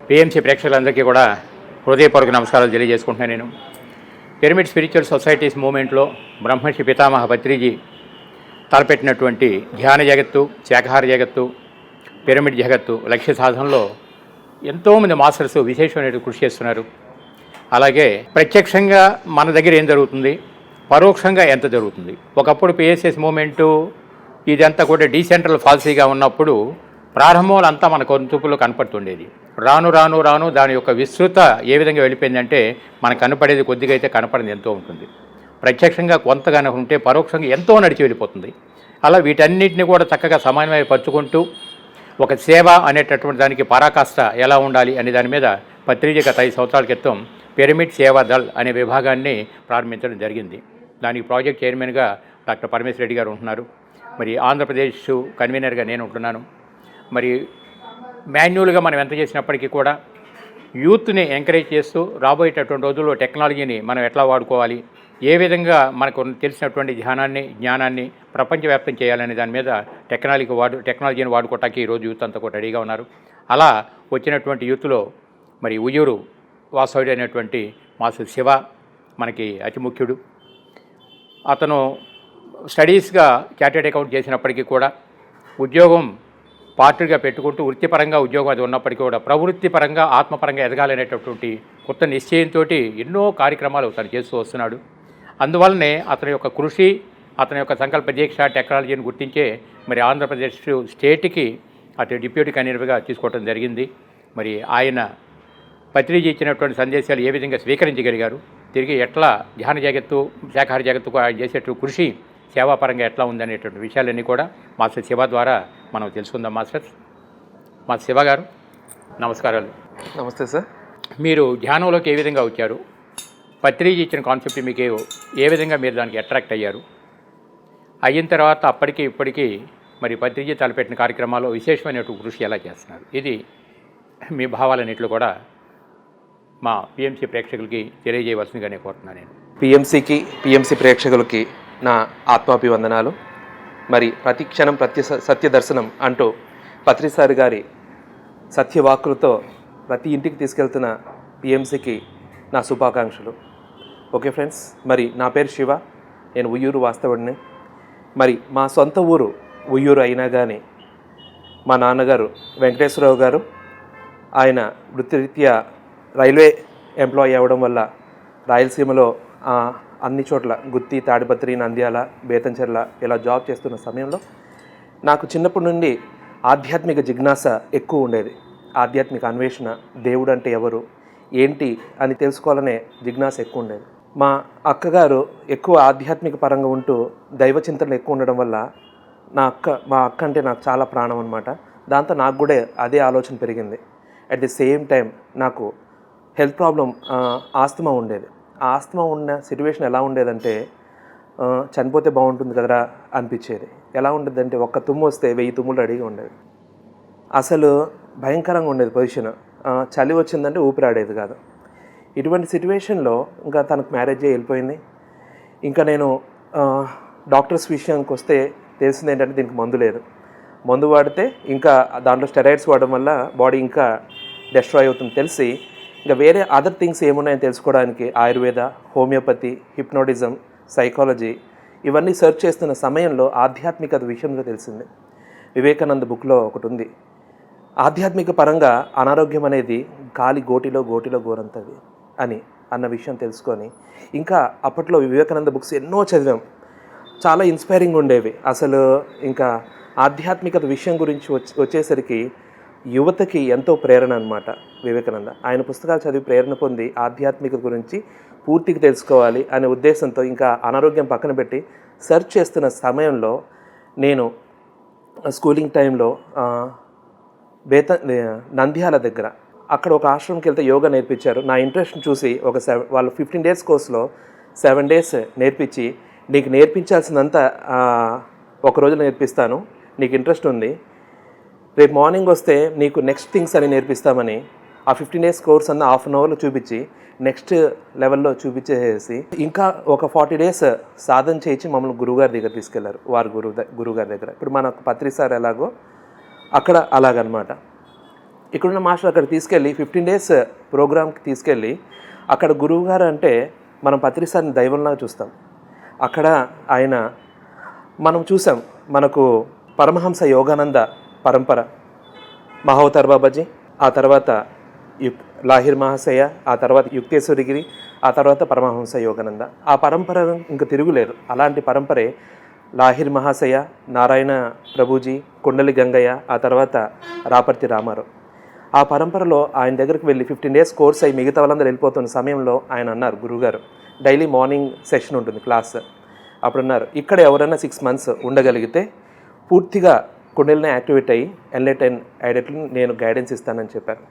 PMC ప్రేక్షకులందరికీ కూడా హృదయపూర్వక నమస్కారాలు తెలియజేసుకుంటున్నాను. నేను పిరమిడ్ స్పిరిచువల్ సొసైటీస్ మూవ్మెంట్లో బ్రహ్మర్షి పితామహ పత్రిజీ తలపెట్టినటువంటి ధ్యాన జగత్తు, శాకాహార జగత్తు, పిరమిడ్ జగత్తు లక్ష్య సాధనలో ఎంతోమంది మాస్టర్స్ విశేషమైన కృషి చేస్తున్నారు. అలాగే ప్రత్యక్షంగా మన దగ్గర ఏం జరుగుతుంది, పరోక్షంగా ఎంత జరుగుతుంది. ఒకప్పుడు పిఎస్ఎస్ మూవ్మెంటు ఇదంతా కూడా డీసెంట్రల్ పాలసీగా ఉన్నప్పుడు ప్రారంభంలో అంతా మన కొంచుపులో కనపడుతుండేది. రాను రాను రాను దాని యొక్క విస్తృత ఏ విధంగా వెళ్ళిపోయిందంటే మనకు కనపడేది కొద్దిగా అయితే కనపడింది ఎంతో ఉంటుంది. ప్రత్యక్షంగా కొంతగానే ఉంటే పరోక్షంగా ఎంతో నడిచి వెళ్ళిపోతుంది. అలా వీటన్నిటిని కూడా చక్కగా సమన్వయపరుచుకుంటూ ఒక సేవ అనేటటువంటి దానికి పరాకాష్ట ఎలా ఉండాలి అనే దాని మీద పత్రిజీ గత 5 సంవత్సరాల క్రితం పిరమిడ్ సేవా దళ్ అనే విభాగాన్ని ప్రారంభించడం జరిగింది. దానికి ప్రాజెక్ట్ చైర్మన్గా డాక్టర్ పరమేశ్వర రెడ్డి గారు ఉంటున్నారు. మరి ఆంధ్రప్రదేశ్ కన్వీనర్గా నేను ఉంటున్నాను. మరి మాన్యువల్గా మనం ఎంత చేసినప్పటికీ కూడా యూత్ని ఎంకరేజ్ చేస్తూ రాబోయేటటువంటి రోజుల్లో టెక్నాలజీని మనం ఎట్లా వాడుకోవాలి, ఏ విధంగా మనకు తెలిసినటువంటి జ్ఞానాన్ని ప్రపంచవ్యాప్తం చేయాలనే దాని మీద టెక్నాలజీని వాడుకోవటానికి ఈరోజు యూత్ అంతా కూడా రెడీగా ఉన్నారు. అలా వచ్చినటువంటి యూత్లో మరి ఉయ్యూరు వాసవుడు అనేటువంటి మాస్టర్ శివ మనకి అతి ముఖ్యుడు. అతను స్టడీస్గా చార్టెడ్ అకౌంట్ చేసినప్పటికీ కూడా ఉద్యోగం పార్ట్గా పెట్టుకుంటూ వృత్తిపరంగా ఉద్యోగం అది ఉన్నప్పటికీ కూడా ప్రవృత్తిపరంగా ఆత్మపరంగా ఎదగాలనేటటువంటి కొత్త నిశ్చయంతో ఎన్నో కార్యక్రమాలు తను చేస్తూ వస్తున్నాడు. అందువల్లనే అతని యొక్క కృషి, అతని యొక్క సంకల్ప దీక్ష టెక్నాలజీని గుర్తించే మరి ఆంధ్రప్రదేశ్ స్టేట్కి అతని డిప్యూటీ కన్వీనర్గా తీసుకోవడం జరిగింది. మరి ఆయన పత్రిజీ ఇచ్చినటువంటి సందేశాలు ఏ విధంగా స్వీకరించగలిగారు, తిరిగి ఎట్లా ధ్యాన జగత్తు, శాకాహార జగత్తుకు ఆయన చేసేటువంటి కృషి సేవాపరంగా ఎట్లా ఉందనేటువంటి విషయాలన్నీ కూడా మాస్టర్ శివ ద్వారా మనం తెలుసుకుందాం. మాస్టర్ శివ గారు నమస్కారాలు. నమస్తే సార్. మీరు ధ్యానంలోకి ఏ విధంగా వచ్చారు, పత్రిజీ ఇచ్చిన కాన్సెప్ట్ మీకు ఏ విధంగా మీరు దానికి అట్రాక్ట్ అయ్యారు, అయిన తర్వాత అప్పటికి ఇప్పటికీ మరి పత్రిజీ తలపెట్టిన కార్యక్రమాల్లో విశేషమైనటువంటి కృషి ఎలా చేస్తున్నారు, ఇది మీ భావాలన్నింటిలో కూడా మా పిఎంసి ప్రేక్షకులకి తెలియజేయవలసిందిగానే కోరుతున్నాను. నేను పిఎంసి ప్రేక్షకులకి నా ఆత్మాభివందనాలు. మరి ప్రతి క్షణం సత్య దర్శనం అంటూ పత్రిసారి గారి సత్యవాక్కులతో ప్రతి ఇంటికి తీసుకెళ్తున్న పిఎంసికి నా శుభాకాంక్షలు. ఓకే ఫ్రెండ్స్, మరి నా పేరు శివ, నేను ఉయ్యూరు వాస్తవుడిని. మరి మా సొంత ఊరు ఉయ్యూరు అయినా కానీ మా నాన్నగారు వెంకటేశ్వరరావు గారు, ఆయన వృత్తిరీత్యా రైల్వే ఎంప్లాయీ అవ్వడం వల్ల రాయలసీమలో అన్ని చోట్ల గుత్తి, తాడిపత్రి, నంద్యాల, బేతంచెర్ల ఇలా జాబ్ చేస్తున్న సమయంలో నాకు చిన్నప్పటి నుండి ఆధ్యాత్మిక జిజ్ఞాస ఎక్కువ ఉండేది. ఆధ్యాత్మిక అన్వేషణ, దేవుడు అంటే ఎవరు, ఏంటి అని తెలుసుకోవాలనే జిజ్ఞాస ఎక్కువ ఉండేది. మా అక్కగారు ఎక్కువ ఆధ్యాత్మిక పరంగా ఉంటూ దైవ చింతనలు ఎక్కువ ఉండడం వల్ల మా అక్క అంటే నాకు చాలా ప్రాణం అనమాట. దాంతో నాకు కూడా అదే ఆలోచన పెరిగింది. అట్ ది సేమ్ టైం నాకు హెల్త్ ప్రాబ్లం, ఆస్తమా ఉండేది. ఆ ఆస్తమా ఉన్న సిచ్యువేషన్ ఎలా ఉండేదంటే చనిపోతే బాగుంటుంది కదరా అనిపించేది. ఎలా ఉండేదంటే ఒక్క తుమ్ము వస్తే 1000 తుమ్ములు రెడీగా ఉండేది. అసలు భయంకరంగా ఉండేది పొజిషన్. చలి వచ్చిందంటే ఊపిరాడేది కాదు. ఇటువంటి సిచ్యువేషన్లో ఇంకా తనకు మ్యారేజ్ వెళ్ళిపోయింది. ఇంకా నేను డాక్టర్స్ విషయానికి వస్తే తెలిసింది ఏంటంటే దీనికి మందు లేదు. మందు వాడితే ఇంకా దాంట్లో స్టెరాయిడ్స్ వాడడం వల్ల బాడీ ఇంకా డెస్ట్రాయ్ అవుతుంది తెలిసి ఇంకా వేరే అదర్ థింగ్స్ ఏమున్నాయని తెలుసుకోవడానికి ఆయుర్వేద, హోమియోపతి, హిప్నోటిజం, సైకాలజీ ఇవన్నీ సెర్చ్ చేస్తున్న సమయంలో ఆధ్యాత్మికత విషయంలో తెలిసింది. వివేకానంద బుక్లో ఒకటి ఉంది, ఆధ్యాత్మిక పరంగా అనారోగ్యం అనేది గాలి గోటిలో గోరంతది అన్న విషయం తెలుసుకొని ఇంకా అప్పట్లో వివేకానంద బుక్స్ ఎన్నో చదివాం. చాలా ఇన్స్పైరింగ్ ఉండేవి. అసలు ఇంకా ఆధ్యాత్మికత విషయం గురించి వచ్చేసరికి యువతకి ఎంతో ప్రేరణ అనమాట వివేకానంద. ఆయన పుస్తకాలు చదివి ప్రేరణ పొంది ఆధ్యాత్మికత గురించి పూర్తిగా తెలుసుకోవాలి అనే ఉద్దేశంతో ఇంకా అనారోగ్యం పక్కన పెట్టి సెర్చ్ చేస్తున్న సమయంలో నేను స్కూలింగ్ టైంలో నంద్యాల దగ్గర అక్కడ ఒక ఆశ్రమంకి వెళ్తే యోగా నేర్పించారు. నా ఇంట్రెస్ట్ని చూసి వాళ్ళు 15 days కోర్సులో 7 days నేర్పించి, నీకు నేర్పించాల్సిందంతా ఒక రోజులో నేర్పిస్తాను, నీకు ఇంట్రెస్ట్ ఉంది, రేపు మార్నింగ్ వస్తే నీకు నెక్స్ట్ థింగ్స్ అని నేర్పిస్తామని ఆ 15 days కోర్స్ అన్న 1/2 hourలో చూపించి నెక్స్ట్ లెవెల్లో చూపించేసి ఇంకా ఒక 40 days సాధన చేయించి మమ్మల్ని గురువుగారి దగ్గర తీసుకెళ్లారు. వారు గురువుగారి దగ్గర ఇప్పుడు మన పత్రి సార్ ఎలాగో అక్కడ అలాగనమాట. ఇక్కడున్న మాస్టర్ అక్కడ తీసుకెళ్ళి 15 days ప్రోగ్రామ్కి తీసుకెళ్ళి అక్కడ గురువుగారు అంటే మనం పత్రిసారిని దైవంలా చూస్తాం. అక్కడ ఆయన మనం చూసాం, మనకు పరమహంస యోగానంద పరంపర, మహావతార్ బాబాజీ, ఆ తర్వాత లాహిర్ మహాశయ, ఆ తర్వాత యుక్తేశ్వరగిరి, ఆ తర్వాత పరమహంస యోగానంద. ఆ పరంపర ఇంక తిరుగులేదు. అలాంటి పరంపరే లాహిర్ మహాశయ, నారాయణ ప్రభుజీ, కొండలి గంగయ్య, ఆ తర్వాత రాపర్తి రామారావు. ఆ పరంపరలో ఆయన దగ్గరికి వెళ్ళి 15 days కోర్స్ అయ్యి మిగతా వాళ్ళందరూ వెళ్ళిపోతున్న సమయంలో ఆయన అన్నారు, గురువుగారు డైలీ మార్నింగ్ సెషన్ ఉంటుంది క్లాస్. అప్పుడు అన్నారు, ఇక్కడ ఎవరైనా 6 months ఉండగలిగితే పూర్తిగా కుండలిని యాక్టివేట్ అయ్యి ఎన్లైటెన్ అయ్యేటట్లు నేను గైడెన్స్ ఇస్తానని చెప్పారు.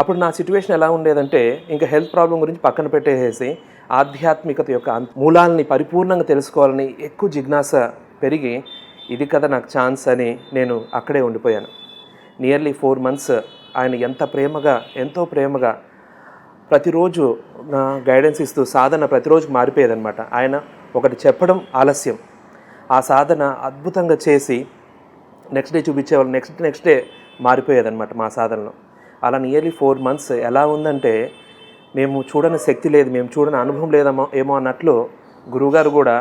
అప్పుడు నా సిచ్యువేషన్ ఎలా ఉండేదంటే, ఇంకా హెల్త్ ప్రాబ్లం గురించి పక్కన పెట్టేసి ఆధ్యాత్మికత యొక్క మూలాలని పరిపూర్ణంగా తెలుసుకోవాలని ఎక్కువ జిజ్ఞాస పెరిగి, ఇది కదా నాకు ఛాన్స్ అని నేను అక్కడే ఉండిపోయాను. నియర్లీ 4 months ఆయన ఎంతో ప్రేమగా ప్రతిరోజు నా గైడెన్స్ ఇస్తూ సాధన ప్రతిరోజు మారిపోయేదన్నమాట. ఆయన ఒకటి చెప్పడం ఆలస్యం, ఆ సాధన అద్భుతంగా చేసి నెక్స్ట్ డే చూపించేవాళ్ళు, నెక్స్ట్ డే మారిపోయేదన్నమాట మా సాధనలో. అలా నియర్లీ 4 months ఎలా ఉందంటే, మేము చూడని శక్తి లేదు, మేము చూడని అనుభవం ఏమో అన్నట్లు గురువుగారు కూడా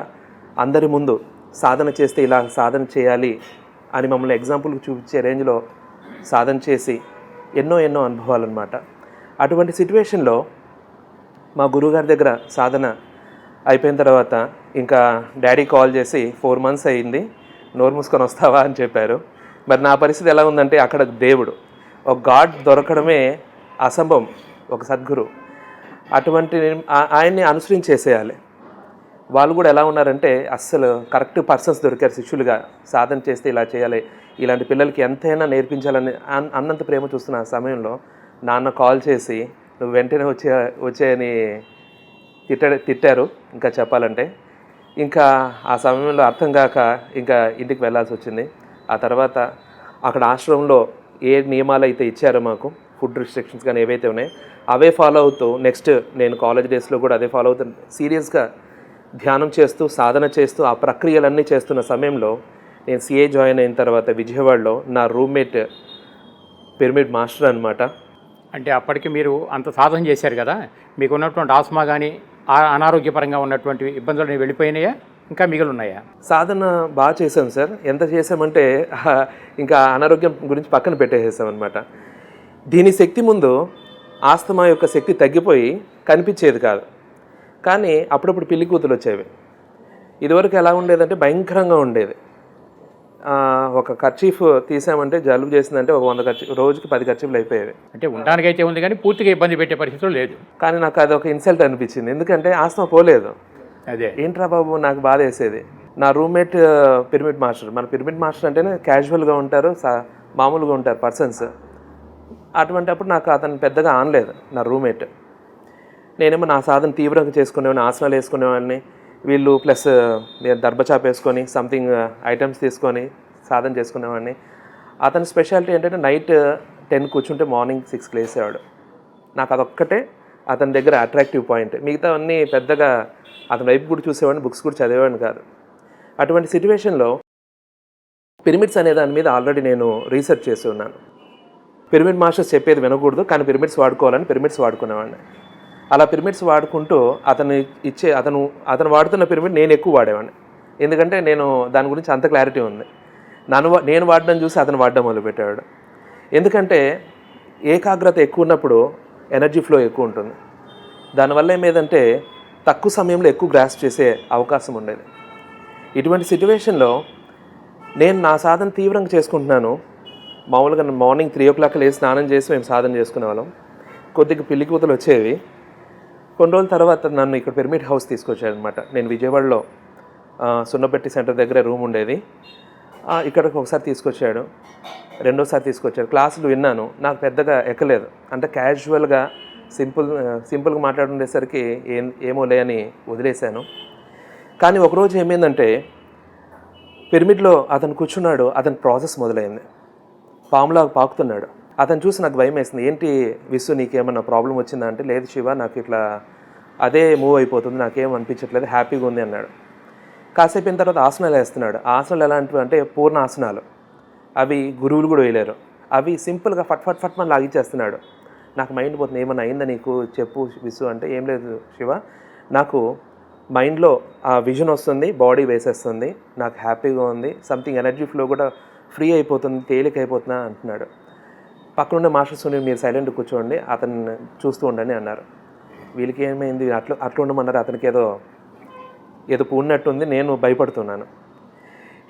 అందరి ముందు సాధన చేస్తే ఇలా సాధన చేయాలి అని మమ్మల్ని ఎగ్జాంపుల్కి చూపించే రేంజ్లో సాధన చేసి ఎన్నో అనుభవాలు అన్నమాట. అటువంటి సిచ్యువేషన్లో మా గురువుగారి దగ్గర సాధన అయిపోయిన తర్వాత ఇంకా డాడీ కాల్ చేసి 4 months అయింది, నోరు మూసుకొని వస్తావా అని చెప్పారు. మరి నా పరిస్థితి ఎలా ఉందంటే, అక్కడ దేవుడు, ఒక గాడ్ దొరకడమే అసంభవం, ఒక సద్గురు. అటువంటి ఆయన్ని అనుసరించేసేయాలి. వాళ్ళు కూడా ఎలా ఉన్నారంటే, అస్సలు కరెక్ట్ పర్సన్స్ దొరికారు శిష్యులుగా. సాధన చేస్తే ఇలా చేయాలి, ఇలాంటి పిల్లలకి ఎంతైనా నేర్పించాలని అన్నంత ప్రేమ చూస్తున్న ఆ సమయంలో నాన్న కాల్ చేసి నువ్వు వెంటనే వచ్చేయని తిట్టారు. ఇంకా చెప్పాలంటే ఇంకా ఆ సమయంలో అర్థం కాక ఇంకా ఇంటికి వెళ్ళాల్సి వచ్చింది. ఆ తర్వాత అక్కడ ఆశ్రమంలో ఏ నియమాలు అయితే ఇచ్చారో మాకు, ఫుడ్ రిస్ట్రిక్షన్స్ కానీ ఏవైతే ఉన్నాయో అవే ఫాలో అవుతూ, నెక్స్ట్ నేను కాలేజ్ డేస్లో కూడా అదే ఫాలో అవుతూ సీరియస్గా ధ్యానం చేస్తూ సాధన చేస్తూ ఆ ప్రక్రియలన్నీ చేస్తున్న సమయంలో నేను సిఏ జాయిన్ అయిన తర్వాత విజయవాడలో నా రూమ్మేట్ పిరమిడ్ మాస్టర్ అనమాట. అంటే అప్పటికి మీరు అంత సాధన చేశారు కదా, మీకు ఉన్నటువంటి ఆస్మా కానీ అనారోగ్యపరంగా ఉన్నటువంటి ఇబ్బందులు వెళ్ళిపోయినాయా, ఇంకా మిగిలి ఉన్నాయా? సాధన బాగా చేశాం సార్. ఎంత చేసామంటే ఇంకా అనారోగ్యం గురించి పక్కన పెట్టేసామన్నమాట. దీని శక్తి ముందు ఆస్తమా యొక్క శక్తి తగ్గిపోయి కనిపించేది కాదు. కానీ అప్పుడప్పుడు పిల్లి కూతులు వచ్చేవి. ఇదివరకు ఎలా ఉండేదంటే భయంకరంగా ఉండేది. ఒక కర్చీఫ్ తీసామంటే జలుబు చేసిందంటే ఒక 100 ఖర్చు, రోజుకి 10 ఖర్చీఫ్లు అయిపోయేవి. అంటే ఉండడానికైతే ఉంది కానీ పూర్తిగా ఇబ్బంది పెట్టే పరిస్థితులు లేదు. కానీ నాకు అది ఒక ఇన్సల్ట్ అనిపించింది, ఎందుకంటే ఆస్తమా పోలేదు. అదే ఏంట్రా బాబు, నాకు బాధ వేసేది. నా రూమ్మేట్ పిరమిడ్ మాస్టర్, మన పిరమిడ్ మాస్టర్ అంటేనే క్యాజువల్గా ఉంటారు, మామూలుగా ఉంటారు పర్సన్స్. అటువంటి అప్పుడు నాకు అతను పెద్దగా ఆనలేదు నా రూమ్మేట్. నేనేమో నా సాధన తీవ్రంగా చేసుకునేవాడిని, ఆసనాలు వేసుకునేవాడిని. వీళ్ళు ప్లస్ నేను దర్భచాప వేసుకొని సంథింగ్ ఐటమ్స్ తీసుకొని సాధన చేసుకునేవాడిని. అతని స్పెషాలిటీ ఏంటంటే నైట్ 10 కూర్చుంటే మార్నింగ్ 6 లేసేవాడు. నాకు అదొక్కటే అతని దగ్గర అట్రాక్టివ్ పాయింట్. మిగతా అన్నీ పెద్దగా అతని వైపు కూడా చూసేవాడిని, బుక్స్ కూడా చదివేవాడిని కాదు. అటువంటి సిచ్యువేషన్లో పిరమిడ్స్ అనే దాని మీద ఆల్రెడీ నేను రీసెర్చ్ చేసి ఉన్నాను. పిరమిడ్ మాస్టర్స్ చెప్పేది వినకూడదు, కానీ పిరమిడ్స్ వాడుకోవాలని పిరమిడ్స్ వాడుకునేవాడిని. అలా పిరమిడ్స్ వాడుకుంటూ అతను వాడుతున్న పిరమిడ్ నేను ఎక్కువ వాడేవాడిని. ఎందుకంటే నేను దాని గురించి అంత క్లారిటీ ఉంది. నేను వాడడం చూసి అతను వాడడం మొదలుపెట్టాడు. ఎందుకంటే ఏకాగ్రత ఎక్కువ ఉన్నప్పుడు ఎనర్జీ ఫ్లో ఎక్కువ ఉంటుంది. దానివల్ల ఏమేదంటే తక్కువ సమయంలో ఎక్కువ గ్రాస్ప్ చేసే అవకాశం ఉండేది. ఇటువంటి సిచ్యువేషన్లో నేను నా సాధన తీవ్రంగా చేసుకుంటున్నాను. మామూలుగా మార్నింగ్ 3 o'clock లేసి స్నానం చేసి మేము సాధన చేసుకునే వాళ్ళం. కొద్దిగా పిల్లి కూతులు వచ్చేవి. కొన్ని రోజుల తర్వాత నన్ను ఇక్కడ పిరమిడ్ హౌస్ తీసుకొచ్చాడనమాట. నేను విజయవాడలో సున్నపెట్టి సెంటర్ దగ్గర రూమ్ ఉండేది. ఇక్కడికి ఒకసారి తీసుకొచ్చాడు, రెండోసారి తీసుకొచ్చాడు. క్లాసులు విన్నాను, నాకు పెద్దగా ఎక్కలేదు. అంటే క్యాజువల్గా సింపుల్గా మాట్లాడుండేసరికి ఏమో లే అని వదిలేశాను. కానీ ఒకరోజు ఏమైందంటే పిరమిడ్లో అతను కూర్చున్నాడు, అతని ప్రాసెస్ మొదలైంది. పాములాగా పాకుతున్నాడు. అతను చూసి నాకు భయం వేసింది. ఏంటి విసు, నీకేమన్నా ప్రాబ్లం వచ్చిందా అంటే, లేదు శివ, నాకు ఇట్లా అదే మూవ్ అయిపోతుంది, నాకేం అనిపించట్లేదు, హ్యాపీగా ఉంది అన్నాడు. కాసేపు అయిన తర్వాత ఆసనాలు వేస్తున్నాడు. ఆసనాలు ఎలాంటివి అంటే పూర్ణ ఆసనాలు. అవి గురువులు కూడా వేయలేరు. అవి సింపుల్గా ఫట్ మన లాగిచ్చేస్తున్నాడు. నాకు మైండ్ పోతుంది, ఏమన్నా అయిందా నీకు చెప్పు విసు అంటే, ఏం లేదు శివ, నాకు మైండ్లో ఆ విజన్ వస్తుంది, బాడీ వేసేస్తుంది, నాకు హ్యాపీగా ఉంది, సంథింగ్ ఎనర్జీ ఫ్లో కూడా ఫ్రీ అయిపోతుంది, తేలిక అయిపోతున్నా అంటున్నాడు. పక్కనున్న మాస్టర్ సునీల్ మీరు సైలెంట్ కూర్చోండి, అతన్ని చూస్తూ ఉండండి అన్నారు. వీళ్ళకి ఏమైంది, అట్లా ఉండమన్నారు, అతనికి ఏదో పూడినట్టుంది, నేను భయపడుతున్నాను.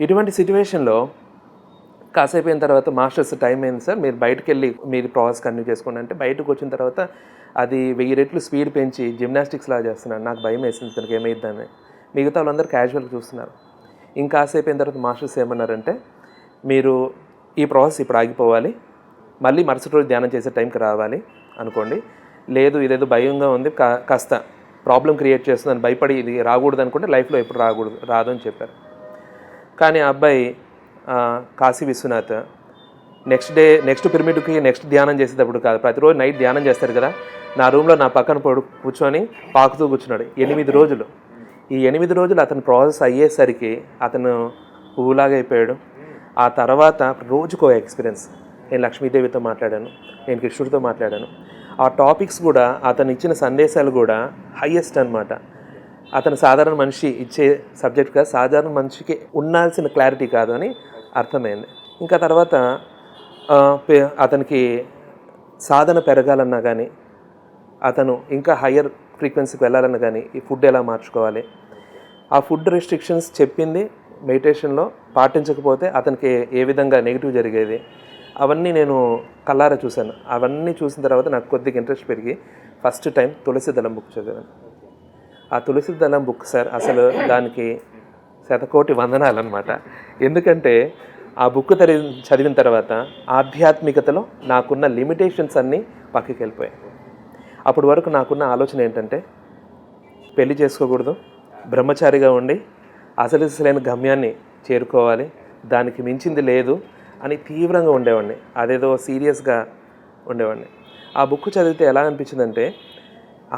ఇటువంటి సిచ్యువేషన్లో కాసేపు అయిన తర్వాత మాస్టర్స్ టైం అయింది సార్, మీరు బయటకు వెళ్ళి మీరు ప్రాసెస్ కంటిన్యూ చేసుకోండి అంటే, బయటకు వచ్చిన తర్వాత అది 1000 రెట్లు స్పీడ్ పెంచి జిమ్నాస్టిక్స్ లాగా చేస్తున్నాడు. నాకు భయం వేసింది తనకి ఏమైద్దని. మిగతా వాళ్ళందరూ క్యాజువల్గా చూస్తున్నారు. ఇంకాసేపు అయిన తర్వాత మాస్టర్స్ ఏమన్నారంటే, మీరు ఈ ప్రాసెస్ ఇప్పుడు ఆగిపోవాలి, మళ్ళీ మరుసటి రోజు ధ్యానం చేసే టైంకి రావాలి అనుకోండి. లేదు ఇదేదో భయంగా ఉంది, కాస్త ప్రాబ్లం క్రియేట్ చేస్తుందని భయపడి ఇది రాకూడదు అనుకుంటే లైఫ్లో ఎప్పుడు రాదు అని చెప్పారు. కానీ ఆ అబ్బాయి కాశీ విశ్వనాథ్ నెక్స్ట్ పిరమిడ్కి నెక్స్ట్ ధ్యానం చేసేటప్పుడు కాదు, ప్రతిరోజు నైట్ ధ్యానం చేస్తారు కదా, నా రూమ్లో నా పక్కన కూర్చొని పాకుతూ కూర్చున్నాడు 8 రోజులు. ఈ 8 రోజులు అతను ప్రాసెస్ అయ్యేసరికి అతను పువ్వులాగా అయిపోయాడు. ఆ తర్వాత రోజుకో ఎక్స్పీరియన్స్. నేను లక్ష్మీదేవితో మాట్లాడాను, నేను కృష్ణుడితో మాట్లాడాను. ఆ టాపిక్స్ కూడా, అతను ఇచ్చిన సందేశాలు కూడా హయ్యెస్ట్ అనమాట. అతను సాధారణ మనిషి ఇచ్చే సబ్జెక్ట్ కాదు, సాధారణ మనిషికి ఉండాల్సిన క్లారిటీ కాదు అని అర్థమైంది. ఇంకా తర్వాత అతనికి సాధన పెరగాలన్నా కానీ, అతను ఇంకా హయ్యర్ ఫ్రీక్వెన్సీకి వెళ్ళాలన్నా కానీ ఈ ఫుడ్ ఎలా మార్చుకోవాలి, ఆ ఫుడ్ రెస్ట్రిక్షన్స్ చెప్పింది మెడిటేషన్లో పాటించకపోతే అతనికి ఏ విధంగా నెగిటివ్ జరిగేది, అవన్నీ నేను కళ్ళారా చూశాను. అవన్నీ చూసిన తర్వాత నాకు కొద్దిగా ఇంట్రెస్ట్ పెరిగి ఫస్ట్ టైం తులసి దళం బుక్ చదివాను. ఆ తులసి దళం బుక్ సార్, అసలు దానికి శతకోటి వందనాలు అనమాట. ఎందుకంటే ఆ బుక్ చదివిన తర్వాత ఆధ్యాత్మికతలో నాకున్న లిమిటేషన్స్ అన్నీ పక్కకి వెళ్ళిపోయాయి. అప్పటి వరకు నాకున్న ఆలోచన ఏంటంటే, పెళ్లి చేసుకోకూడదు, బ్రహ్మచారిగా ఉండి అసలైన గమ్యాన్ని చేరుకోవాలి, దానికి మించింది లేదు అని తీవ్రంగా ఉండేవాడిని. అదేదో సీరియస్గా ఉండేవాడిని. ఆ బుక్ చదివితే ఎలా అనిపించిందంటే,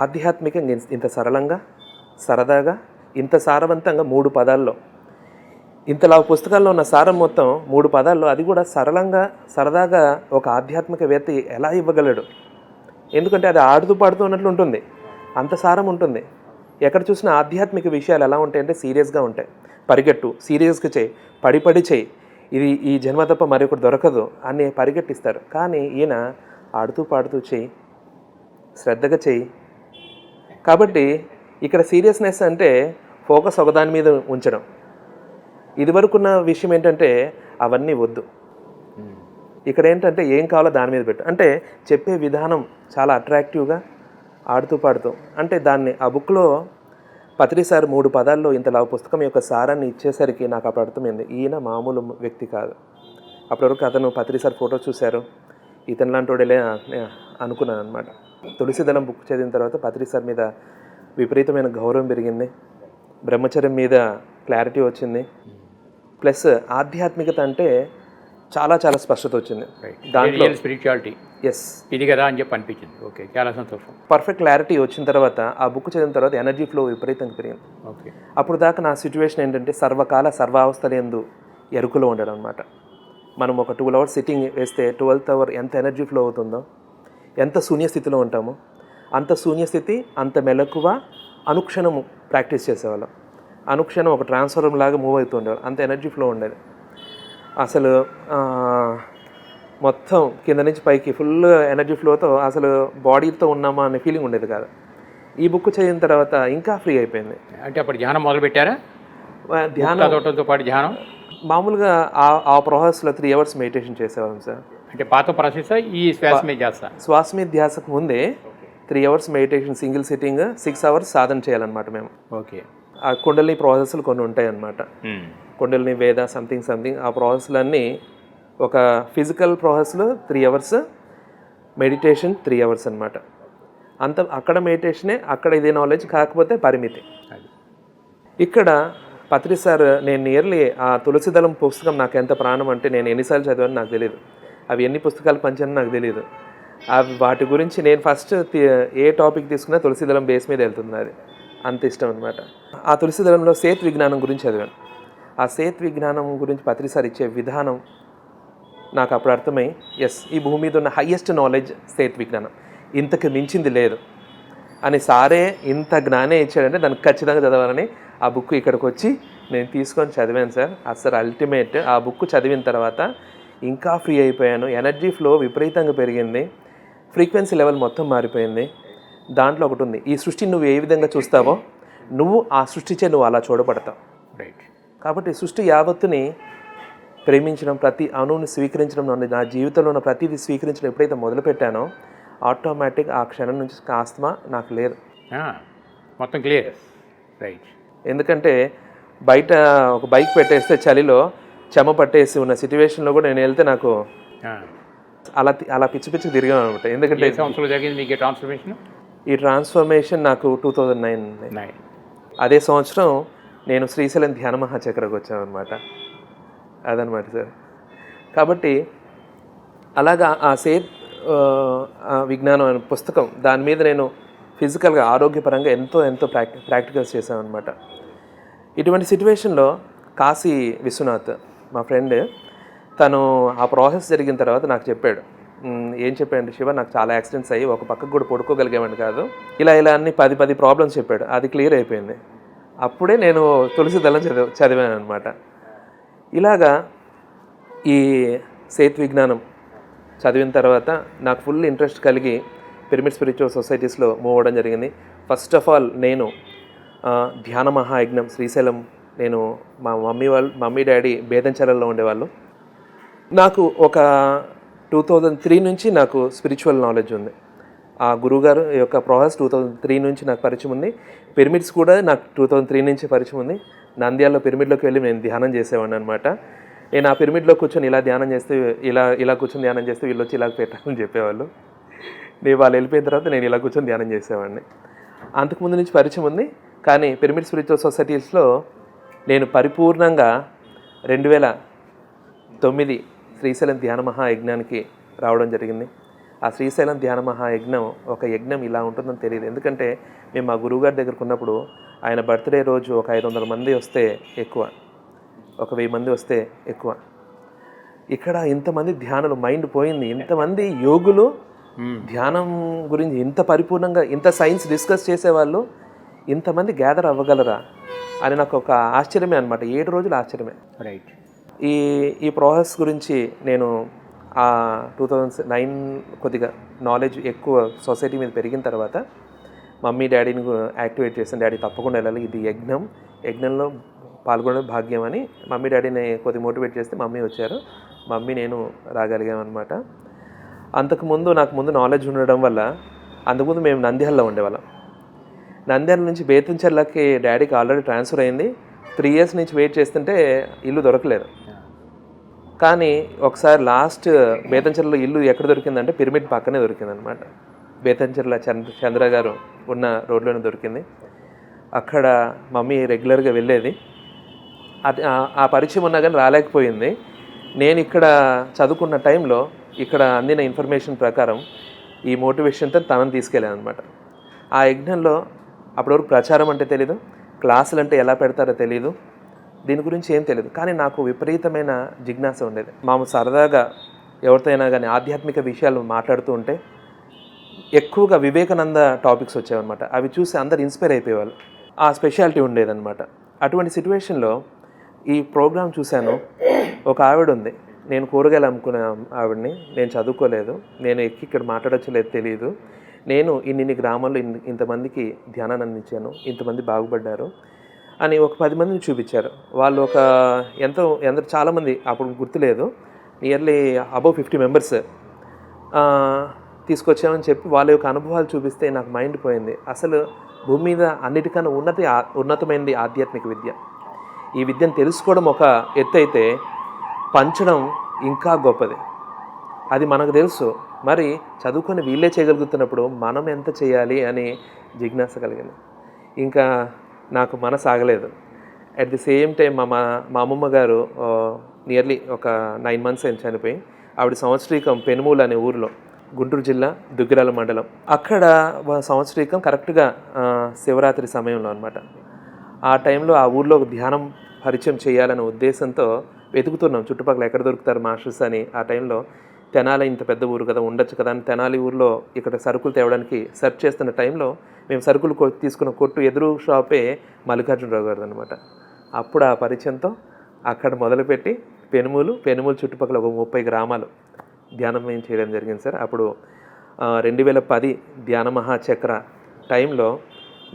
ఆధ్యాత్మికంగా ఇంత సరళంగా, సరదాగా, ఇంత సారవంతంగా 3 పదాల్లో, ఇంతలా పుస్తకాల్లో ఉన్న సారం మొత్తం 3 పదాల్లో, అది కూడా సరళంగా సరదాగా ఒక ఆధ్యాత్మికవేత్త ఎలా ఇవ్వగలడు? ఎందుకంటే అది ఆడుతూ పాడుతూ ఉన్నట్లు ఉంటుంది, అంత సారం ఉంటుంది. ఎక్కడ చూసినా ఆధ్యాత్మిక విషయాలు ఎలా ఉంటాయంటే సీరియస్గా ఉంటాయి. పరిగెట్టు, సీరియస్గా చేయి, పడి చేయి, ఇది ఈ జన్మ తప్ప మరొకటి దొరకదు అని పరిగెట్టిస్తారు. కానీ ఈయన ఆడుతూ పాడుతూ చేయి, శ్రద్ధగా చేయి. కాబట్టి ఇక్కడ సీరియస్నెస్ అంటే ఫోకస్ ఒకదాని మీద ఉంచడం. ఇదివరకున్న విషయం ఏంటంటే అవన్నీ వద్దు, ఇక్కడ ఏంటంటే ఏం కావాలో దాని మీద పెట్టు. అంటే చెప్పే విధానం చాలా అట్రాక్టివ్గా, ఆడుతూ పాడుతూ. అంటే దాన్ని ఆ బుక్లో పత్రి సార్ 3 పదాల్లో ఇంతలా పుస్తకం యొక్క సారాన్ని ఇచ్చేసరికి నాకు అప్పుడు అర్థమైంది, ఈయన మామూలు వ్యక్తి కాదు. అప్పటివరకు అతను పత్రి సార్ ఫోటో చూశారు, ఇతను లాంటి అనుకున్నాను అనమాట. తులసిదళం బుక్ చదివిన తర్వాత పత్రి సార్ మీద విపరీతమైన గౌరవం పెరిగింది, బ్రహ్మచర్యం మీద క్లారిటీ వచ్చింది, ప్లస్ ఆధ్యాత్మికత అంటే చాలా చాలా స్పష్టత వచ్చింది. దాంట్లో స్పిరిచువాలిటీ ఎస్ ఇది కదా అని చెప్పి అనిపించింది. ఓకే, చాలా సంతోషం. పర్ఫెక్ట్ క్లారిటీ వచ్చిన తర్వాత ఆ బుక్ చదివిన తర్వాత ఎనర్జీ ఫ్లో విపరీతంగా పెరిగింది. ఓకే, అప్పుడు దాకా నా సిచ్యువేషన్ ఏంటంటే సర్వకాల సర్వావస్థలందు ఎరుకులో ఉండడం అనమాట. మనం ఒక 12 hours సిట్టింగ్ వేస్తే 12th hour ఎంత ఎనర్జీ ఫ్లో అవుతుందో, ఎంత శూన్యస్థితిలో ఉంటామో అంత శూన్యస్థితి, అంత మెలకువ అనుక్షణము ప్రాక్టీస్ చేసేవాళ్ళం. అనుక్షణం ఒక ట్రాన్స్ఫార్మర్ లాగా మూవ్ అవుతూ ఉండేవాళ్ళం, అంత ఎనర్జీ ఫ్లో ఉండేది. అసలు మొత్తం కింద నుంచి పైకి ఫుల్ ఎనర్జీ ఫ్లోతో అసలు బాడీతో ఉన్నామా అనే ఫీలింగ్ ఉండేది కాదు. ఈ బుక్ చదివిన తర్వాత ఇంకా ఫ్రీ అయిపోయింది. అంటే అప్పుడు ధ్యానం మొదలు పెట్టారా? ధ్యానం చదవడంతో పాటు ధ్యానం మామూలుగా ఆ ప్రాసెస్లో 3 hours మెడిటేషన్ చేసేవాళ్ళం సార్. అంటే పాత ప్రాసెస్ ఈ శ్వాస మీద చేస్తా, శ్వాస మీద ధ్యాసకు ముందే 3 hours meditation, single sitting, 6 hours సాధన చేయాలన్నమాట మేము. ఓకే, ఆ కుండలిని ప్రాసెస్లు కొన్ని ఉంటాయి అన్నమాట. కుండలిని వేద సంథింగ్ ఆ ప్రాసెస్లన్నీ ఒక ఫిజికల్ ప్రాసెస్లో 3 hours, మెడిటేషన్ 3 hours అనమాట. అంత అక్కడ మెడిటేషనే, అక్కడ ఇదే నాలెడ్జ్, కాకపోతే పరిమితి. ఇక్కడ పత్రి సార్, నేను నియర్లీ ఆ తులసిదళం పుస్తకం నాకు ఎంత ప్రాణం అంటే, నేను ఎన్నిసార్లు చదివాను నాకు తెలియదు, అవి ఎన్ని పుస్తకాలు పంచానో నాకు తెలియదు. అవి వాటి గురించి నేను ఫస్ట్ ఏ టాపిక్ తీసుకున్నా తులసిదళం బేస్ మీద వెళ్తుంది, అది అంత ఇష్టం అనమాట. ఆ తులసిదళంలో సేత్ విజ్ఞానం గురించి చదివాను. ఆ సేత్ విజ్ఞానం గురించి పత్రి సార్ ఇచ్చే విధానం నాకు అప్పుడు అర్థమై ఎస్ ఈ భూమి మీద ఉన్న హయ్యెస్ట్ నాలెడ్జ్ సేత్ విజ్ఞానం, ఇంతకు మించింది లేదు అని సారే ఇంత జ్ఞానే ఇచ్చాడంటే దానికి ఖచ్చితంగా చదవాలని ఆ బుక్ ఇక్కడికి వచ్చి నేను తీసుకొని చదివాను సార్. అసలు అల్టిమేట్. ఆ బుక్ చదివిన తర్వాత ఇంకా ఫ్రీ అయిపోయాను. ఎనర్జీ ఫ్లో విపరీతంగా పెరిగింది. ఫ్రీక్వెన్సీ లెవెల్ మొత్తం మారిపోయింది. దాంట్లో ఒకటి ఉంది, ఈ సృష్టిని నువ్వు ఏ విధంగా చూస్తావో నువ్వు ఆ సృష్టిచే నువ్వు అలా చూడబడతావు. రైట్. కాబట్టి సృష్టి యావత్తుని ప్రేమించడం, ప్రతి అణువుని స్వీకరించడం, నా జీవితంలో ఉన్న ప్రతిదీ స్వీకరించడం ఎప్పుడైతే మొదలుపెట్టానో ఆటోమేటిక్ ఆ క్షణం నుంచి ఆస్తమా నాకు లేదు. మొత్తం క్లియర్. రైట్. ఎందుకంటే బయట ఒక బైక్ పెట్టేస్తే చలిలో చెమ పట్టేసి ఉన్న సిచ్యువేషన్లో కూడా నేను వెళ్తే నాకు అలా పిచ్చి పిచ్చి తిరిగాను అనమాట. ఎందుకంటే సంవత్సరంలో జరిగింది మీకు ట్రాన్స్ఫర్మేషన్? ఈ ట్రాన్స్ఫర్మేషన్ నాకు 2009. అదే సంవత్సరం నేను శ్రీశైలం ధ్యాన మహాచక్రకు వచ్చాను అనమాట. అదనమాట సార్. కాబట్టి అలాగా ఆ సేత్ విజ్ఞానం అనే పుస్తకం, దాని మీద నేను ఫిజికల్గా ఆరోగ్యపరంగా ఎంతో ప్రాక్టికల్స్ చేశాను అనమాట. ఇటువంటి సిచ్యువేషన్లో కాశీ విశ్వనాథ్ మా ఫ్రెండ్, తను ఆ ప్రాసెస్ జరిగిన తర్వాత నాకు చెప్పాడు. ఏం చెప్పాడంటే, శివ నాకు చాలా యాక్సిడెంట్స్ అయ్యి ఒక పక్కకు కూడా పడుకోగలిగామని కాదు, ఇలా అన్ని 10 ప్రాబ్లమ్స్ చెప్పాడు. అది క్లియర్ అయిపోయింది. అప్పుడే నేను తులసి దళం చదివాను అనమాట. ఇలాగా ఈ సేత్ విజ్ఞానం చదివిన తర్వాత నాకు ఫుల్ ఇంట్రెస్ట్ కలిగి పిరమిడ్ స్పిరిచువల్ సొసైటీస్లో మూవ్ అవ్వడం జరిగింది. ఫస్ట్ ఆఫ్ ఆల్ నేను ధ్యాన మహాయజ్ఞం శ్రీశైలం, నేను మా మమ్మీ డాడీ బేదంచెరల్లో ఉండేవాళ్ళు. నాకు ఒక 2003 నుంచి నాకు స్పిరిచువల్ నాలెడ్జ్ ఉంది. ఆ గురువుగారు యొక్క ప్రాసెస్ 2003 నుంచి నాకు పరిచయం ఉంది. పిరమిడ్స్ కూడా నాకు 2003 నుంచి పరిచయం ఉంది. నంద్యాలలో పిరమిడ్లోకి వెళ్ళి నేను ధ్యానం చేసేవాడిని అనమాట. నేను ఆ పిరమిడ్లో కూర్చొని ఇలా ధ్యానం చేస్తే ఇలా కూర్చొని ధ్యానం చేస్తే వీళ్ళు వచ్చి ఇలా పెట్టాలని చెప్పేవాళ్ళు. వాళ్ళు వెళ్ళిపోయిన తర్వాత నేను ఇలా కూర్చొని ధ్యానం చేసేవాడిని. అంతకుముందు నుంచి పరిచయం ఉంది. కానీ పిరమిడ్ స్పిరిచువల్ సొసైటీస్లో నేను పరిపూర్ణంగా 2009 శ్రీశైలం ధ్యాన మహాయజ్ఞానికి రావడం జరిగింది. ఆ శ్రీశైలం ధ్యాన మహాయజ్ఞం ఒక యజ్ఞం ఇలా ఉంటుందని తెలియదు. ఎందుకంటే మేము మా గురువుగారి దగ్గరకు ఉన్నప్పుడు ఆయన బర్త్డే రోజు ఒక 500 మంది వస్తే ఎక్కువ, ఒక 1000 మంది వస్తే ఎక్కువ. ఇక్కడ ఇంతమంది ధ్యానులు, మైండ్ పోయింది. ఇంతమంది యోగులు ధ్యానం గురించి ఇంత పరిపూర్ణంగా, ఇంత సైన్స్ డిస్కస్ చేసేవాళ్ళు ఇంతమంది గ్యాదర్ అవ్వగలరా అని నాకు ఒక ఆశ్చర్యమే అనమాట. 7 రోజులు ఆశ్చర్యమే. రైట్. ఈ ప్రాసెస్ గురించి నేను 2009 కొద్దిగా నాలెడ్జ్ ఎక్కువ సొసైటీ మీద పెరిగిన తర్వాత మమ్మీ డాడీని యాక్టివేట్ చేశాను. డాడీ తప్పకుండా వెళ్ళాలి, ఇది యజ్ఞంలో పాల్గొనే భాగ్యం అని మమ్మీ డాడీని కొద్దిగా మోటివేట్ చేస్తే మమ్మీ వచ్చారు. మమ్మీ నేను రాగలిగామన్నమాట. అంతకుముందు నాకు ముందు నాలెడ్జ్ ఉండడం వల్ల, అంతకుముందు మేము నంద్యాలలో ఉండేవాళ్ళం. నంద్యాల నుంచి బేతంచెర్లకి డాడీకి ఆల్రెడీ ట్రాన్స్ఫర్ అయింది. 3 years నుంచి వెయిట్ చేస్తుంటే ఇల్లు దొరకలేదు. కానీ ఒకసారి లాస్ట్ బేతంచెర్లలో ఇల్లు ఎక్కడ దొరికిందంటే పిరమిడ్ పక్కనే దొరికిందనమాట. బేతంచెర్ల చంద్ర గారు ఉన్న రోడ్లోనే దొరికింది. అక్కడ మమ్మీ రెగ్యులర్గా వెళ్ళేది. అది ఆ పరిచయం ఉన్నా కానీ రాలేకపోయింది. నేను ఇక్కడ చదువుకున్న టైంలో ఇక్కడ అందిన ఇన్ఫర్మేషన్ ప్రకారం ఈ మోటివేషన్తో తనని తీసుకెళ్ళాను అనమాట. ఆ యజ్ఞంలో అప్పటివరకు ప్రచారం అంటే తెలీదు, క్లాసులు అంటే ఎలా పెడతారో తెలీదు, దీని గురించి ఏం తెలియదు. కానీ నాకు విపరీతమైన జిజ్ఞాస ఉండేది. మామూలు సరదాగా ఎవరితో అయినా కానీ ఆధ్యాత్మిక విషయాలు మాట్లాడుతూ ఉంటే ఎక్కువగా వివేకానంద టాపిక్స్ వచ్చాయన్నమాట. అవి చూసి అందరు ఇన్స్పైర్ అయిపోయేవాళ్ళు. ఆ స్పెషాలిటీ ఉండేదన్నమాట. అటువంటి సిచ్యువేషన్లో ఈ ప్రోగ్రాం చూశాను. ఒక ఆవిడ ఉంది, నేను కూరగాయలు అమ్ముకునే ఆవిడని, నేను చదువుకోలేదు, నేను ఇక్కడ మాట్లాడచ్చలేదు తెలియదు, నేను ఇన్ని గ్రామాల్లో ఇంతమందికి ధ్యానాన్ని అందించాను, ఇంతమంది బాగుపడ్డారు అని ఒక 10 మందిని చూపించారు. వాళ్ళు ఒక ఎంతో చాలామంది, అప్పుడు గుర్తులేదు, నియర్లీ అబౌవ్ 50 members తీసుకొచ్చామని చెప్పి వాళ్ళ యొక్క అనుభవాలు చూపిస్తే నాకు మైండ్ పోయింది. అసలు భూమి మీద అన్నిటికన్నా ఉన్నతమైనది ఆధ్యాత్మిక విద్య. ఈ విద్యను తెలుసుకోవడం ఒక ఎత్తు అయితే పంచడం ఇంకా గొప్పది. అది మనకు తెలుసు, మరి చదువుకొని వీళ్ళే చేయగలుగుతున్నప్పుడు మనం ఎంత చేయాలి అని జిజ్ఞాస కలిగింది. ఇంకా నాకు మనసు ఆగలేదు. అట్ ది సేమ్ టైం మా అమ్మమ్మ గారు నియర్లీ ఒక 9 months అయిన చనిపోయి, ఆవిడ సంవత్సరీకం పెనుమూలు అనే ఊరిలో, గుంటూరు జిల్లా దుగ్గిరాల మండలం, అక్కడ సంవత్సరీకం కరెక్ట్గా శివరాత్రి సమయంలో అనమాట. ఆ టైంలో ఆ ఊర్లో ఒక ధ్యానం పరిచయం చేయాలనే ఉద్దేశంతో వెతుకుతున్నాం చుట్టుపక్కల ఎక్కడ దొరుకుతారు మాస్టర్స్ అని. ఆ టైంలో తెనాలి ఇంత పెద్ద ఊరు కదా, ఉండొచ్చు కదా అని తెనాలి ఊర్లో ఇక్కడ సరుకులు తేవడానికి సెర్చ్ చేస్తున్న టైంలో మేము సరుకులు తీసుకున్న కొట్టు ఎదురు షాపే మల్లికార్జునరావు గారిది అనమాట. అప్పుడు ఆ పరిచయంతో అక్కడ మొదలుపెట్టి పెనుమూలు చుట్టుపక్కల ఒక 30 గ్రామాలు ధ్యానం మేము చేయడం జరిగింది సార్. అప్పుడు 2010 ధ్యాన మహాచక్ర టైంలో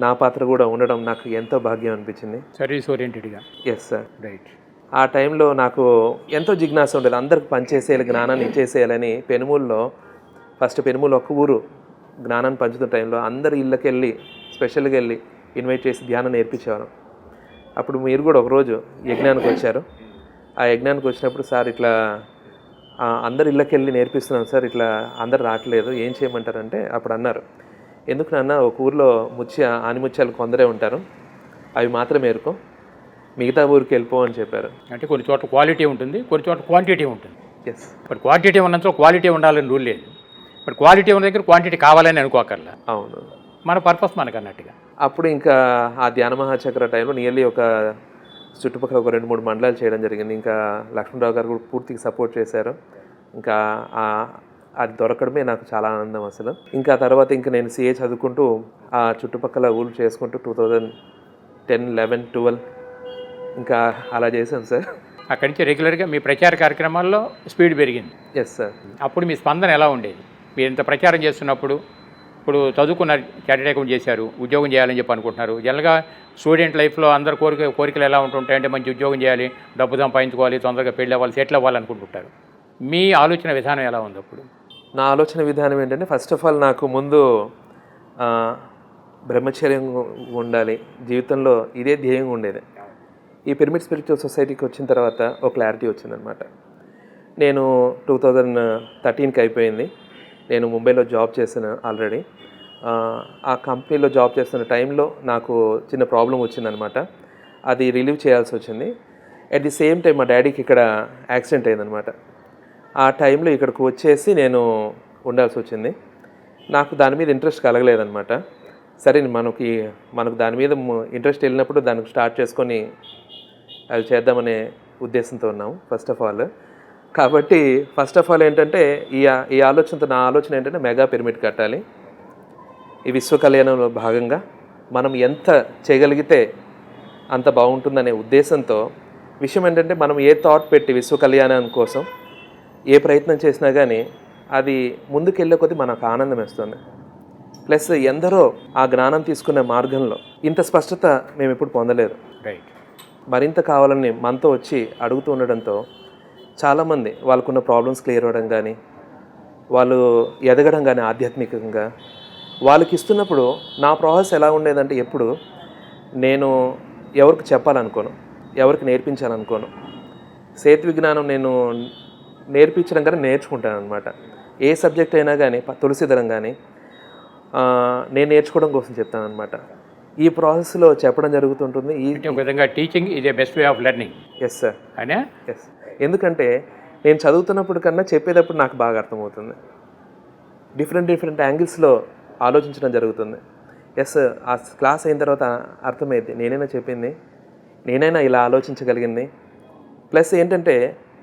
నా పాత్ర కూడా ఉండడం నాకు ఎంతో భాగ్యం అనిపించింది. సర్వీస్ ఓరియంటెడ్గా. Yes sir. రైట్. ఆ టైంలో నాకు ఎంతో జిజ్ఞాస ఉండేది, అందరికి పనిచేసేయాలి, జ్ఞానాన్ని ఇచ్చేసేయాలని. పెనుమూలు ఒక్క ఊరు జ్ఞానాన్ని పంచుతున్న టైంలో అందరి ఇళ్ళకి వెళ్ళి స్పెషల్గా వెళ్ళి ఇన్వైట్ చేసి ధ్యానం నేర్పించేవారు. అప్పుడు మీరు కూడా ఒకరోజు యజ్ఞానికి వచ్చారు. ఆ యజ్ఞానికి వచ్చినప్పుడు సార్ ఇట్లా అందరి ఇళ్ళకి వెళ్ళి నేర్పిస్తున్నాం సార్, ఇట్లా అందరు రావట్లేదు, ఏం చేయమంటారంటే అప్పుడు అన్నారు, ఎందుకు నాన్న, ఒక ఊర్లో ఆనిముత్యాలు కొందరే ఉంటారు, అవి మాత్రమే ఏరుకో, మిగతా ఊరికి వెళ్ళిపో అని చెప్పారు. అంటే కొన్ని చోట్ల క్వాలిటీ ఉంటుంది, కొన్ని చోట్ల క్వాంటిటీ ఉంటుంది. ఎస్. బట్ క్వాంటిటీ ఉన్నంత క్వాలిటీ ఉండాలని రూల్ లేదు. బట్ క్వాలిటీ ఉన్న దగ్గర క్వాంటిటీ కావాలని అనుకోకర్లా. అవును. మన పర్పస్ మనకు అన్నట్టుగా. అప్పుడు ఇంకా ఆ ధ్యాన మహాచక్ర టైంలో నియర్లీ ఒక చుట్టుపక్కల ఒక 2-3 మండలాలు చేయడం జరిగింది. ఇంకా లక్ష్మణరావు గారు కూడా పూర్తిగా సపోర్ట్ చేశారు. ఇంకా అది దొరకడమే నాకు చాలా ఆనందం అసలు. ఇంకా తర్వాత ఇంకా నేను సిఏ చదువుకుంటూ ఆ చుట్టుపక్కల ఊళ్ళు చేసుకుంటూ 2010, 11, 12 ఇంకా అలా చేశాను సార్. అక్కడి నుంచి రెగ్యులర్గా మీ ప్రచార కార్యక్రమాల్లో స్పీడ్ పెరిగింది. Yes sir. అప్పుడు మీ స్పందన ఎలా ఉండేది? మీరు ఇంత ప్రచారం చేస్తున్నప్పుడు, ఇప్పుడు చదువుకున్నారు, చార్టెడ్ అకౌంట్ చేశారు, ఉద్యోగం చేయాలని చెప్పి అనుకుంటున్నారు. జనరల్గా స్టూడెంట్ లైఫ్లో అందరు కోరికలు ఎలా ఉంటుంటాయంటే మంచి ఉద్యోగం చేయాలి, డబ్బు సంపాదించుకోవాలి, తొందరగా పెళ్ళి అవ్వాలి, సెటిల్ అవ్వాలి అనుకుంటుంటారు. మీ ఆలోచన విధానం ఎలా ఉంది అప్పుడు? నా ఆలోచన విధానం ఏంటంటే, ఫస్ట్ ఆఫ్ ఆల్ నాకు ముందు బ్రహ్మచర్యం ఉండాలి, జీవితంలో ఇదే ధ్యేయంగా ఉండేది. ఈ పిరమిడ్ స్పిరిచువల్ సొసైటీకి వచ్చిన తర్వాత ఒక క్లారిటీ వచ్చిందనమాట. నేను 2013కి అయిపోయింది. నేను ముంబైలో జాబ్ చేశాను ఆల్రెడీ. ఆ కంపెనీలో జాబ్ చేస్తున్న టైంలో నాకు చిన్న ప్రాబ్లం వచ్చిందనమాట. అది రిలీవ్ చేయాల్సి వచ్చింది. అట్ ది సేమ్ టైం మా డాడీకి ఇక్కడ యాక్సిడెంట్ అయిందనమాట. ఆ టైంలో ఇక్కడికి వచ్చేసి నేను ఉండాల్సి వచ్చింది. నాకు దాని మీద ఇంట్రెస్ట్ కలగలేదనమాట. సరే మనకు దాని మీద ఇంట్రెస్ట్ వెళ్ళినప్పుడు దానికి స్టార్ట్ చేసుకొని అది చేద్దామనే ఉద్దేశంతో ఉన్నాము ఫస్ట్ ఆఫ్ ఆల్. కాబట్టి ఫస్ట్ ఆఫ్ ఆల్ ఏంటంటే ఈ ఆలోచనతో నా ఆలోచన ఏంటంటే మెగా పిరమిడ్ కట్టాలి. ఈ విశ్వ కళ్యాణంలో భాగంగా మనం ఎంత చేయగలిగితే అంత బాగుంటుందనే ఉద్దేశంతో. విషయం ఏంటంటే, మనం ఏ థాట్ పెట్టి విశ్వ కళ్యాణం కోసం ఏ ప్రయత్నం చేసినా కానీ అది ముందుకెళ్ళే కొద్దీ మనకు ఆనందం వేస్తుంది. ప్లస్ ఎందరో ఆ జ్ఞానం తీసుకునే మార్గంలో ఇంత స్పష్టత మేము ఎప్పుడు పొందలేదు. రైట్. మరింత కావాలని మనతో వచ్చి అడుగుతూ ఉండడంతో చాలామంది వాళ్ళకున్న ప్రాబ్లమ్స్ క్లియర్ అవ్వడం కానీ, వాళ్ళు ఎదగడం కానీ ఆధ్యాత్మికంగా వాళ్ళకి ఇస్తున్నప్పుడు నా ప్రాసెస్ ఎలా ఉండేదంటే, ఎప్పుడు నేను ఎవరికి చెప్పాలనుకోను, ఎవరికి నేర్పించాలనుకోను. సేతు విజ్ఞానం నేను నేర్పించడం కానీ నేర్చుకుంటాను అనమాట. ఏ సబ్జెక్ట్ అయినా కానీ, తులసిదళం కానీ నేను నేర్చుకోవడం కోసం చెప్తాను అనమాట. ఈ ప్రాసెస్లో చెప్పడం జరుగుతుంటుంది. ఒక విధంగా teaching is a best way of learning. Yes sir. అయినా ఎస్. ఎందుకంటే నేను చదువుతున్నప్పుడు కన్నా చెప్పేటప్పుడు నాకు బాగా అర్థమవుతుంది. డిఫరెంట్ యాంగిల్స్లో ఆలోచించడం జరుగుతుంది. ఎస్, ఆ క్లాస్ అయిన తర్వాత అర్థమైంది, నేనైనా చెప్పింది, నేనైనా ఇలా ఆలోచించగలిగింది. ప్లస్ ఏంటంటే,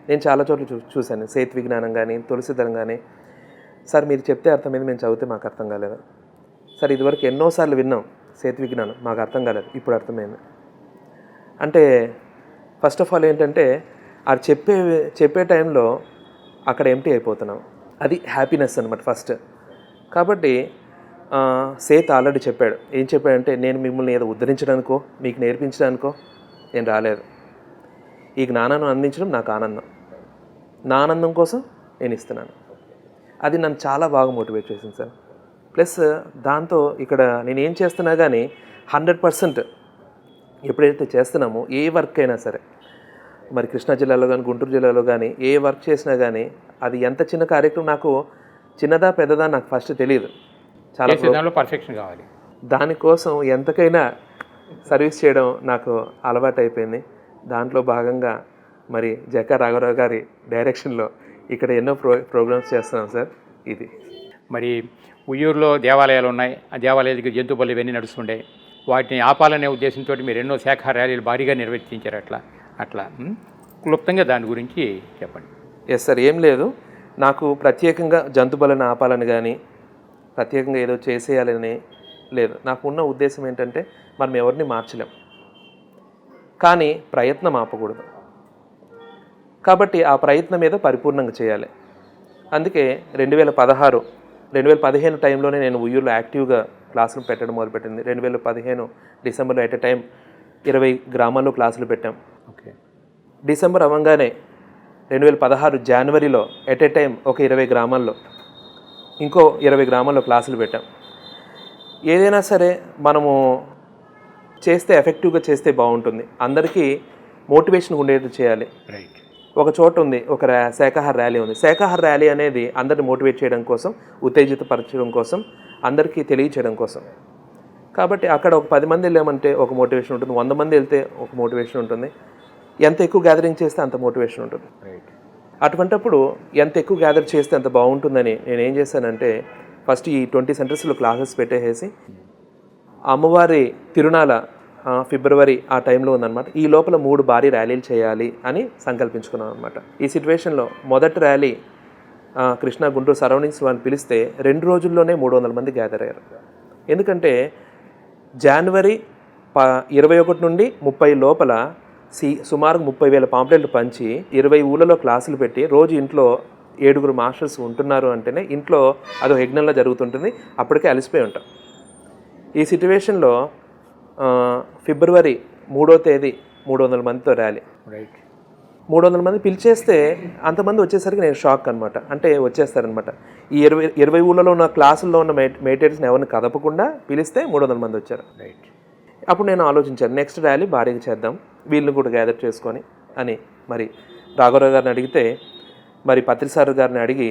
నేను చాలా చోట్ల చూశాను సేతు విజ్ఞానం కానీ, తులసిదళం కానీ. సార్ మీరు చెప్తే అర్థమైంది, మేము చదివితే మాకు అర్థం కాలేదు. సార్ ఇదివరకు ఎన్నోసార్లు విన్నాం సేతు విజ్ఞానం, మాకు అర్థం కాలేదు, ఇప్పుడు అర్థమైంది. అంటే ఫస్ట్ ఆఫ్ ఆల్ ఏంటంటే, అది చెప్పే టైంలో అక్కడ ఎంటీ అయిపోతున్నాం. అది హ్యాపీనెస్ అనమాట ఫస్ట్. కాబట్టి సేత్ ఆల్రెడీ చెప్పాడు. ఏం చెప్పాడంటే, నేను మిమ్మల్ని ఏదో ఉద్ధరించడానికో మీకు నేర్పించడానికో నేను రాలేదు. ఈ జ్ఞానాన్ని అందించడం నాకు ఆనందం. నా ఆనందం కోసం నేను ఇస్తున్నాను. అది నన్ను చాలా బాగా మోటివేట్ చేసింది సార్. ప్లస్ దాంతో ఇక్కడ నేను ఏం చేస్తున్నా కానీ 100% ఎప్పుడైతే చేస్తున్నామో ఏ వర్క్ అయినా సరే, మరి కృష్ణా జిల్లాలో కానీ గుంటూరు జిల్లాలో కానీ ఏ వర్క్ చేసినా కానీ అది ఎంత చిన్న కార్యక్రమం, నాకు చిన్నదా పెద్దదా నాకు ఫస్ట్ తెలియదు. చాలా పర్ఫెక్షన్ కావాలి. దానికోసం ఎంతకైనా సర్వీస్ చేయడం నాకు అలవాటు అయిపోయింది. దాంట్లో భాగంగా మరి జక్కా రాఘవరావు గారి డైరెక్షన్లో ఇక్కడ ఎన్నో ప్రోగ్రామ్స్ చేస్తున్నాం సార్. ఇది మరి ఉయ్యూరులో దేవాలయాలు ఉన్నాయి. ఆ దేవాలయాల దగ్గర జంతు బలి ఇవన్నీ నడుస్తుండే. వాటిని ఆపాలనే ఉద్దేశంతో మీరు ఎన్నో శాఖ ర్యాలీలు భారీగా నిర్వర్తించారు. అట్లా క్లుప్తంగా దాని గురించి చెప్పండి. ఎస్ సార్, ఏం లేదు, నాకు ప్రత్యేకంగా జంతుబలను ఆపాలని కానీ ప్రత్యేకంగా ఏదో చేసేయాలని లేదు. నాకు ఉన్న ఉద్దేశం ఏంటంటే మనం ఎవరిని మార్చలేం, కానీ ప్రయత్నం ఆపకూడదు. కాబట్టి ఆ ప్రయత్నం మీద పరిపూర్ణంగా చేయాలి. అందుకే 2015 టైంలోనే నేను ఉయ్యూరులో యాక్టివ్గా క్లాసులు పెట్టడం మొదలుపెట్టింది. 2015 డిసెంబర్లో ఎట్ ఎ టైం 20 గ్రామాల్లో క్లాసులు పెట్టాం. ఓకే. డిసెంబర్ అవ్వగానే 2016 జనవరిలో ఎట్ ఎ టైం ఒక 20 గ్రామాల్లో ఇంకో 20 గ్రామాల్లో క్లాసులు పెట్టాం. ఏదైనా సరే మనము చేస్తే ఎఫెక్టివ్గా చేస్తే బాగుంటుంది. అందరికీ మోటివేషన్ ఉండేది చేయాలి. రైట్. ఒక చోట ఉంది, ఒక శాఖాహార ర్యాలీ ఉంది. శాఖాహార ర్యాలీ అనేది అందరిని మోటివేట్ చేయడం కోసం, ఉత్తేజితపరచడం కోసం, అందరికీ తెలియచేయడం కోసం. కాబట్టి అక్కడ ఒక 10 మంది వెళ్ళామంటే ఒక మోటివేషన్ ఉంటుంది, 100 మంది వెళ్తే ఒక మోటివేషన్ ఉంటుంది, ఎంత ఎక్కువ గ్యాదరింగ్ చేస్తే అంత మోటివేషన్ ఉంటుంది. రైట్. అటువంటప్పుడు ఎంత ఎక్కువ గ్యాదర్ చేస్తే అంత బాగుంటుందని నేను ఏం చేశానంటే ఫస్ట్ ఈ 20 సెంటర్స్లో క్లాసెస్ పెట్టేసి అమ్మవారి తిరునాళ ఫిబ్రవరి ఆ టైంలో ఉందన్నమాట. ఈ లోపల 3 భారీ ర్యాలీలు చేయాలి అని సంకల్పించుకున్నాను అనమాట. ఈ సిచ్యువేషన్లో మొదటి ర్యాలీ కృష్ణా గుంటూరు సరౌండింగ్స్ వాళ్ళు పిలిస్తే 2 రోజుల్లోనే 300 మంది గ్యాదర్ అయ్యారు. ఎందుకంటే జనవరి 21 నుండి 30 లోపల సుమారు 30,000 పాంప్లెట్లు పంచి 20 ఊళ్ళలో క్లాసులు పెట్టి రోజు ఇంట్లో 7 మాస్టర్స్ ఉంటున్నారు అంటేనే ఇంట్లో అదో యజ్ఞంలో జరుగుతుంటుంది. అప్పటికే అలసిపోయి ఉంటాం. ఈ సిచ్యువేషన్లో ఫిబ్రవరి 3వ తేదీ 300 మందితో ర్యాలీ. రైట్. 300 మంది పిలిచేస్తే అంతమంది వచ్చేసరికి నేను షాక్ అనమాట. అంటే వచ్చేస్తారనమాట. ఈ 20 ఊళ్ళలో ఉన్న క్లాసుల్లో ఉన్న మెడిటేటర్స్ని ఎవరిని కదపకుండా పిలిస్తే 300 మంది వచ్చారు. రైట్. అప్పుడు నేను ఆలోచించాను, నెక్స్ట్ ర్యాలీ భారీగా చేద్దాం, వీళ్ళని కూడా గ్యాదర్ చేసుకొని అని. మరి రాఘవరావు గారిని అడిగితే, మరి పత్రిసారు గారిని అడిగి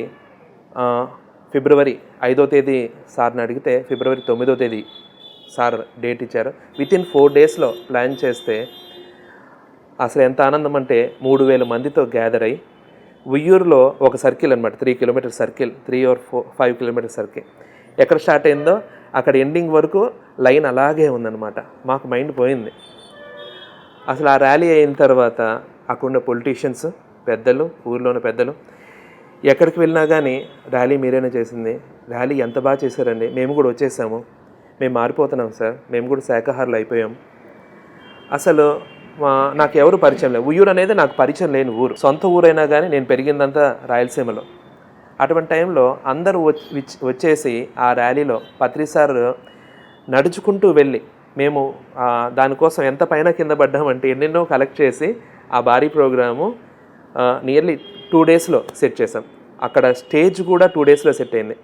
ఫిబ్రవరి 5వ తేదీ సార్ని అడిగితే ఫిబ్రవరి 9వ తేదీ సార్ డేట్ ఇచ్చారు. వితిన్ 4 డేస్లో ప్లాన్ చేస్తే అసలు ఎంత ఆనందం అంటే 3,000 మందితో గ్యాదర్ అయ్యి ఉయ్యూరులో ఒక సర్కిల్ అనమాట, 3 kilometre circle, 3 or 5 kilometre circle. ఎక్కడ స్టార్ట్ అయిందో అక్కడ ఎండింగ్ వరకు లైన్ అలాగే ఉందన్నమాట. మాకు మైండ్ పోయింది. అసలు ఆ ర్యాలీ అయిన తర్వాత అక్కడున్న పొలిటీషియన్స్, పెద్దలు, ఊర్లోని పెద్దలు ఎక్కడికి వెళ్ళినా కానీ ర్యాలీ మీరేనా చేసింది, ర్యాలీ ఎంత బాగా చేశారండి, మేము కూడా వచ్చేసాము, మేము మారిపోతున్నాం సార్, మేము కూడా శాఖాహారులు అయిపోయాం. అసలు నాకు ఎవరు పరిచయం లేదు. ఉయ్యూరు అనేది నాకు పరిచయం లేని ఊరు, సొంత ఊరైనా కానీ నేను పెరిగిందంతా రాయలసీమలో. అటువంటి టైంలో అందరూ వచ్చేసి ఆ ర్యాలీలో పత్రిసార్ నడుచుకుంటూ వెళ్ళి మేము దానికోసం ఎంత పైన కింద పడ్డామంటే ఎన్నెన్నో కలెక్ట్ చేసి ఆ భారీ ప్రోగ్రాము నియర్లీ 2 డేస్లో సెట్ చేసాం. అక్కడ స్టేజ్ కూడా 2 డేస్లో సెట్ అయింది.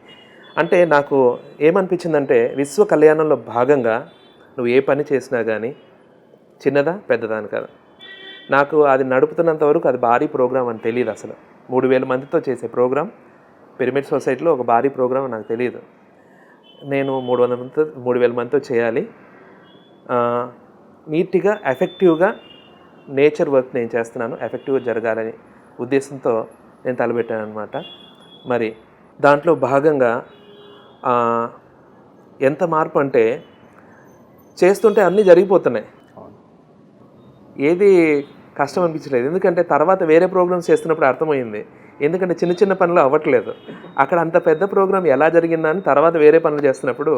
అంటే నాకు ఏమనిపించిందంటే విశ్వ కళ్యాణంలో భాగంగా నువ్వు ఏ పని చేసినా కానీ చిన్నదా పెద్దదా అని కదా, నాకు అది నడుపుతున్నంత వరకు అది భారీ ప్రోగ్రాం అని తెలియదు. అసలు 3,000 మందితో చేసే ప్రోగ్రాం పిరమిడ్ సొసైటీలో ఒక భారీ ప్రోగ్రాం నాకు తెలియదు. నేను 3,000 మందితో చేయాలి, నీట్గా ఎఫెక్టివ్గా నేచర్ వర్క్ నేను చేస్తున్నాను, ఎఫెక్టివ్గా జరగాలని ఉద్దేశంతో నేను తలపెట్టాను అనమాట. మరి దాంట్లో భాగంగా ఎంత మార్పు అంటే చేస్తుంటే అన్నీ జరిగిపోతున్నాయి, ఏది కష్టం అనిపించలేదు. ఎందుకంటే తర్వాత వేరే ప్రోగ్రామ్స్ చేస్తున్నప్పుడు అర్థమైంది, ఎందుకంటే చిన్న చిన్న పనులు అవ్వట్లేదు, అక్కడ అంత పెద్ద ప్రోగ్రామ్ ఎలా జరిగిందని తర్వాత వేరే పనులు చేస్తున్నప్పుడు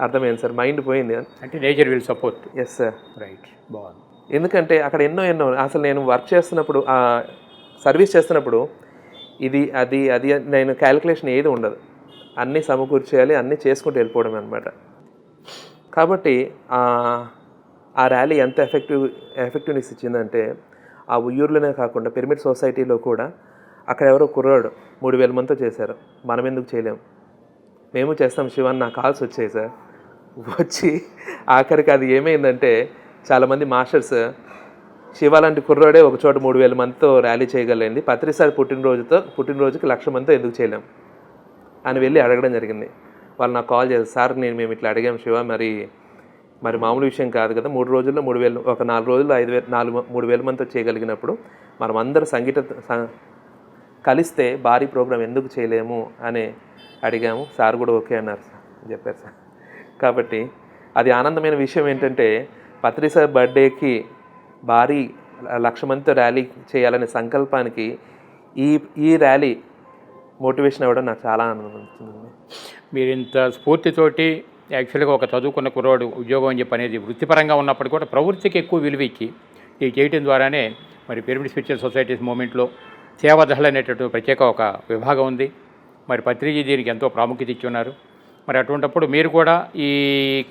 అర్థమైంది సార్, మైండ్ పోయింది. అంటే nature will support. Yes sir. Right. బాగుంది. ఎందుకంటే అక్కడ ఎన్నో అసలు నేను వర్క్ చేస్తున్నప్పుడు సర్వీస్ చేస్తున్నప్పుడు ఇది అది అది నేను క్యాలిక్యులేషన్ ఏది ఉండదు, అన్నీ సమకూర్చేయాలి, అన్నీ చేసుకుంటూ వెళ్ళిపోవడం అనమాట. కాబట్టి ఆ ర్యాలీ ఎంత ఎఫెక్టివ్నెస్ ఇచ్చిందంటే ఆ ఉయ్యూరులోనే కాకుండా పిరమిడ్ సొసైటీలో కూడా అక్కడ ఎవరో కుర్రాడు 3,000 మందితో చేశారు. మనం ఎందుకు చేయలేము, మేము చేస్తాం శివాన్, నా కాల్స్ వచ్చాయి సార్. వచ్చి ఆఖరికి అది ఏమైందంటే చాలామంది మాస్టర్స్ శివ లాంటి కుర్రాడే ఒక చోట 3,000 మందితో ర్యాలీ చేయగలిగింది, పత్రిసారి పుట్టినరోజుకి 1,00,000 మందితో ఎందుకు చేయలేం అని వెళ్ళి అడగడం జరిగింది. వాళ్ళు నాకు కాల్ చేశారు, సార్ మేము ఇట్లా అడిగాం శివ, మరి మామూలు విషయం కాదు కదా, 3 రోజుల్లో 3,000, ఒక 4 రోజుల్లో 3,000 మందితో చేయగలిగినప్పుడు మనం అందరూ కలిస్తే భారీ ప్రోగ్రాం ఎందుకు చేయలేము అని అడిగాము. సార్ కూడా ఓకే అన్నారు సార్, చెప్పారు సార్. కాబట్టి అది ఆనందమైన విషయం ఏంటంటే పత్రి సార్ బర్త్డేకి భారీ 1,00,000 మందితో ర్యాలీ చేయాలనే సంకల్పానికి ఈ ర్యాలీ మోటివేషన్ అవ్వడం నాకు చాలా ఆనందం అనిపిస్తుంది. మీరు ఇంత స్ఫూర్తితోటి యాక్చువల్గా ఒక చదువుకున్న కుర్రాడు ఉద్యోగం అని చెప్పి అనేది వృత్తిపరంగా ఉన్నప్పటికీ కూడా ప్రవృత్తికి ఎక్కువ విలువ ఇచ్చి ఇది చేయటం ద్వారానే మరి పిరమిడ్ స్పిరిచువల్ సొసైటీస్ మూమెంట్లో సేవాదళ అనేటటువంటి ప్రత్యేక ఒక విభాగం ఉంది. మరి పత్రిజీ దీనికి ఎంతో ప్రాముఖ్యత ఇచ్చి ఉన్నారు. మరి అటువంటిప్పుడు మీరు కూడా ఈ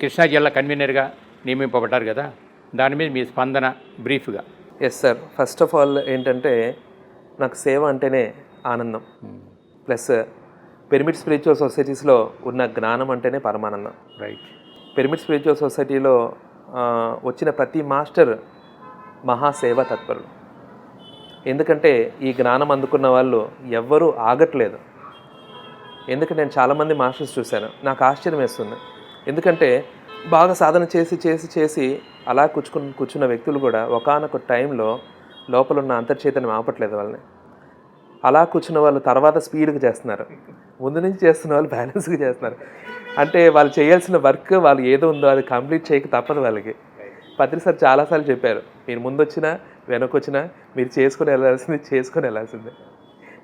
కృష్ణా జిల్లా కన్వీనర్గా నియమింపబడ్డారు కదా, దాని మీద మీ స్పందన బ్రీఫ్గా. Yes sir, first of all ఏంటంటే నాకు సేవ అంటేనే ఆనందం. ప్లస్ పిరమిడ్ స్పిరిచువల్ సొసైటీస్లో ఉన్న జ్ఞానం అంటేనే పరమానందం. రైట్. పిరమిడ్ స్పిరిచువల్ సొసైటీలో వచ్చిన ప్రతి మాస్టర్ మహాసేవ తత్పరులు. ఎందుకంటే ఈ జ్ఞానం అందుకున్న వాళ్ళు ఎవ్వరూ ఆగట్లేదు. ఎందుకంటే నేను చాలామంది మాస్టర్స్ చూశాను, నాకు ఆశ్చర్యం వేస్తుంది. ఎందుకంటే బాగా సాధన చేసి చేసి చేసి అలా కూర్చున్న వ్యక్తులు కూడా ఒకానొక టైంలో లోపల ఉన్న అంతర్చేతనం ఆపట్లేదు వాళ్ళని. అలా కూర్చున్న వాళ్ళు తర్వాత స్పీడ్గా చేస్తున్నారు, ముందు నుంచి చేస్తున్న వాళ్ళు బ్యాలెన్స్గా చేస్తున్నారు. అంటే వాళ్ళు చేయాల్సిన వర్క్ వాళ్ళు ఏదో ఉందో అది కంప్లీట్ చేయక తప్పదు వాళ్ళకి. పత్రి సార్ చాలాసార్లు చెప్పారు, మీరు ముందు వచ్చినా వెనకొచ్చినా మీరు చేసుకొని వెళ్ళాల్సిందే.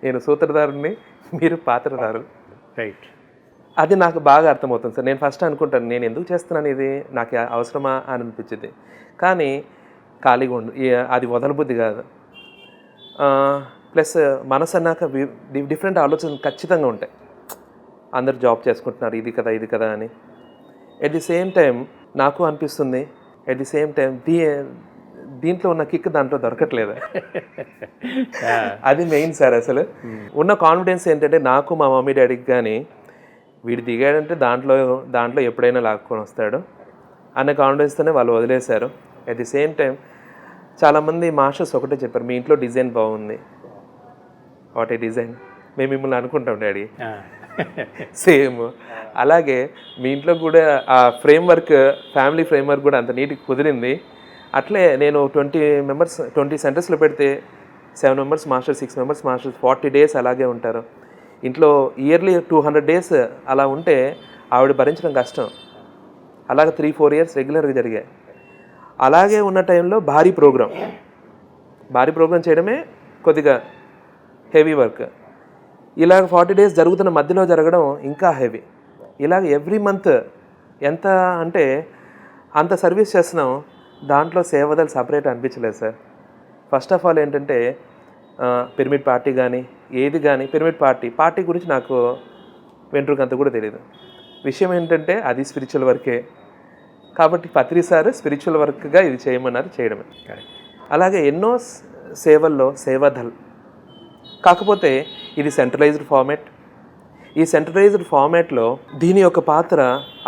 నేను సూత్రధారుని, మీరు పాత్రధారులు. రైట్. అది నాకు బాగా అర్థమవుతుంది సార్. నేను ఫస్ట్ అనుకుంటాను, నేను ఎందుకు చేస్తున్నాను ఇది, నాకు అవసరమా అని అనిపించింది. కానీ ఖాళీగా అది వదలబుద్ధి కాదు. ప్లస్ మనసు అన్నాక డిఫరెంట్ ఆలోచనలు ఖచ్చితంగా ఉంటాయి. అందరు జాబ్ చేసుకుంటున్నారు, ఇది కదా అని. ఎట్ ది సేమ్ టైం నాకు అనిపిస్తుంది, ఎట్ ది సేమ్ టైం దీంట్లో ఉన్న కిక్ దాంట్లో దొరకట్లేదు. అది మెయిన్ సార్. అసలు ఉన్న కాన్ఫిడెన్స్ ఏంటంటే నాకు మా మమ్మీ డాడీకి కానీ వీడు దిగాడంటే దాంట్లో ఎప్పుడైనా లాక్కొని వస్తాడు అనే కాన్ఫిడెన్స్తోనే వాళ్ళు వదిలేశారు. అట్ ది సేమ్ టైం చాలామంది మాస్టర్స్ ఒకటే చెప్పారు, మీ ఇంట్లో డిజైన్ బాగుంది. వాట్ ఏ డిజైన్, మేము మిమ్మల్ని అనుకుంటాం డాడీ. సేమ్ అలాగే మీ ఇంట్లో కూడా ఆ ఫ్రేమ్వర్క్, ఫ్యామిలీ ఫ్రేమ్వర్క్ కూడా అంత నీట్గా కుదిరింది. అట్లే నేను 20 సెంటర్స్లో పెడితే 7 members masters, 6 members masters, 40 days అలాగే ఉంటారు. ఇంట్లో ఇయర్లీ 200 days అలా ఉంటే ఆవిడ భరించడం కష్టం. అలాగే 3-4 years రెగ్యులర్గా జరిగాయి. అలాగే ఉన్న టైంలో భారీ ప్రోగ్రామ్ చేయడమే కొద్దిగా హెవీ వర్క్. ఇలాగ 40 days జరుగుతున్న మధ్యలో జరగడం ఇంకా హెవీ. ఇలాగ ఎవ్రీ మంత్ ఎంత అంటే అంత సర్వీస్ చేస్తున్నాం. దాంట్లో సేవదలు సపరేట్ అనిపించలేదు సార్. ఫస్ట్ ఆఫ్ ఆల్ ఏంటంటే పిరమిడ్ పార్టీ కానీ ఏది కానీ, పిరమిడ్ పార్టీ గురించి నాకు వెంట్రుకంత కూడా తెలియదు. విషయం ఏంటంటే అది స్పిరిచువల్ వర్కే కాబట్టి పత్రి సార్ స్పిరిచువల్ వర్క్గా ఇది చేయమన్నారు, చేయడమే. అలాగే ఎన్నో సేవల్లో సేవాదల్, కాకపోతే ఇది సెంట్రలైజ్డ్ ఫార్మాట్. ఈ సెంట్రలైజ్డ్ ఫార్మాట్లో దీని యొక్క పాత్ర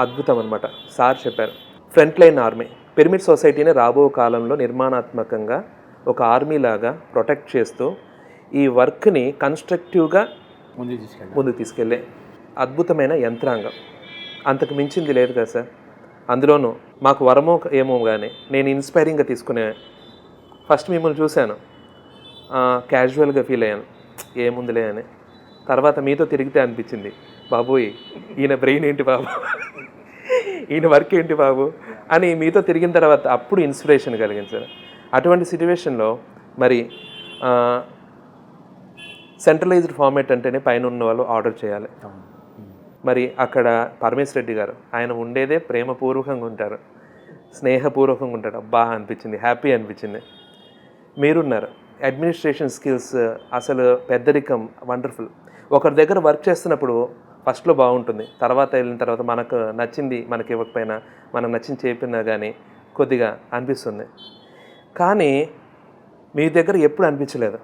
అద్భుతం అనమాట. సార్ చెప్పారు, ఫ్రంట్ లైన్ ఆర్మీ. పిరమిడ్ సొసైటీని రాబో కాలంలో నిర్మాణాత్మకంగా ఒక ఆర్మీ లాగా ప్రొటెక్ట్ చేస్తూ ఈ వర్క్ని కన్స్ట్రక్టివ్గా ముందుకు తీసుకెళ్ళే అద్భుతమైన యంత్రాంగం. అంతకు మించింది లేదు కదా సార్. అందులోనూ మాకు వరమో ఏమో కానీ నేను ఇన్స్పైరింగ్గా తీసుకునే ఫస్ట్ మిమ్మల్ని చూశాను, క్యాజువల్గా ఫీల్ అయ్యాను, ఏముందిలే అని. తర్వాత మీతో తిరిగితే అనిపించింది, బాబోయ్ ఈయన బ్రెయిన్ ఏంటి బాబు, ఈయన వర్క్ ఏంటి బాబు అని మీతో తిరిగిన తర్వాత అప్పుడు ఇన్స్పిరేషన్ కలిగింది సార్. అటువంటి సిచ్యువేషన్లో మరి సెంట్రలైజ్డ్ ఫార్మాట్ అంటేనే పైన ఉన్న వాళ్ళు ఆర్డర్ చేయాలి. మరి అక్కడ పరమేశ్వర రెడ్డి గారు ఆయన ఉండేదే ప్రేమపూర్వకంగా ఉంటారు, స్నేహపూర్వకంగా ఉంటారు. అబ్బా అనిపించింది, హ్యాపీ అనిపించింది. మీరున్నారు, అడ్మినిస్ట్రేషన్ స్కిల్స్ అసలు పెద్దరికం వండర్ఫుల్. ఒకరి దగ్గర వర్క్ చేస్తున్నప్పుడు ఫస్ట్లో బాగుంటుంది, తర్వాత వెళ్ళిన తర్వాత మనకు నచ్చింది మనకి ఇవ్వకపోయినా, మనకు నచ్చింది చెప్పినా కానీ కొద్దిగా అనిపిస్తుంది. కానీ మీ దగ్గర ఎప్పుడు అనిపించలేదు.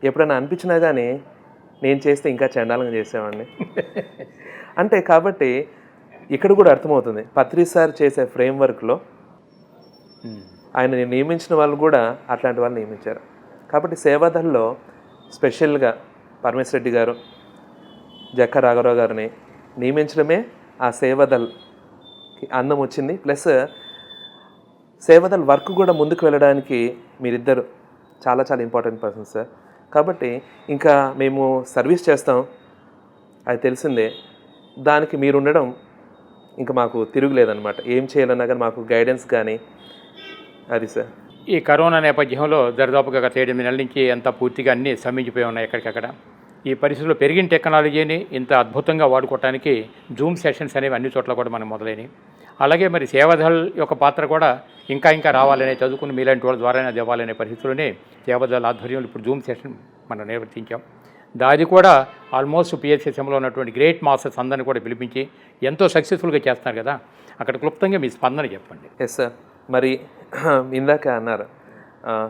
ఎప్పుడైనా అనిపించినా కానీ నేను చేస్తే ఇంకా చండాలంగా చేసేవాడిని అంటే. కాబట్టి ఇక్కడ కూడా అర్థమవుతుంది, పత్రి సార్ చేసే ఫ్రేమ్వర్క్లో ఆయన నియమించిన వాళ్ళు కూడా అట్లాంటి వాళ్ళు నియమించారు. కాబట్టి సేవాదల్లో స్పెషల్గా పరమేశ్వర రెడ్డి గారు, జక్క రాఘవరావు గారిని నియమించడమే ఆ సేవాదల్కి అందం వచ్చింది. ప్లస్ సేవాదల్ వర్క్ కూడా ముందుకు వెళ్ళడానికి మీరిద్దరు చాలా చాలా ఇంపార్టెంట్ పర్సన్స్ సార్. కాబట్టి ఇంకా మేము సర్వీస్ చేస్తాం, అది తెలిసిందే. దానికి మీరు ఉండడం ఇంకా మాకు తిరుగులేదన్నమాట. ఏం చేయాలన్నా కానీ మాకు గైడెన్స్ కానీ అది సార్. ఈ కరోనా నేపథ్యంలో దరిదాపుగా గత 8 నెలల నుంచి అంతా పూర్తిగా అన్నీ స్తంభించిపోయి ఉన్నాయి ఎక్కడికక్కడ. ఈ పరిస్థితుల్లో పెరిగిన టెక్నాలజీని ఇంత అద్భుతంగా వాడుకోవడానికి జూమ్ సెషన్స్ అనేవి అన్ని చోట్ల కూడా మనం మొదలైనవి. అలాగే మరి సేవాదళ్ యొక్క పాత్ర కూడా ఇంకా రావాలనే, చదువుకుని మీలాంటి వాళ్ళ ద్వారానే అది ఇవ్వాలనే పరిస్థితుల్లోనే సేవాదళ్ ఆధ్వర్యంలో ఇప్పుడు జూమ్ సెషన్ మనం నిర్వర్తించాం. దాది కూడా ఆల్మోస్ట్ పిఎస్ఎస్ఎంలో ఉన్నటువంటి గ్రేట్ మాస్టర్స్ అందరిని కూడా పిలిపించి ఎంతో సక్సెస్ఫుల్గా చేస్తున్నారు కదా. అక్కడ క్లుప్తంగా మీ స్పందన చెప్పండి. Yes sir. మరి ఇందాక అన్నారు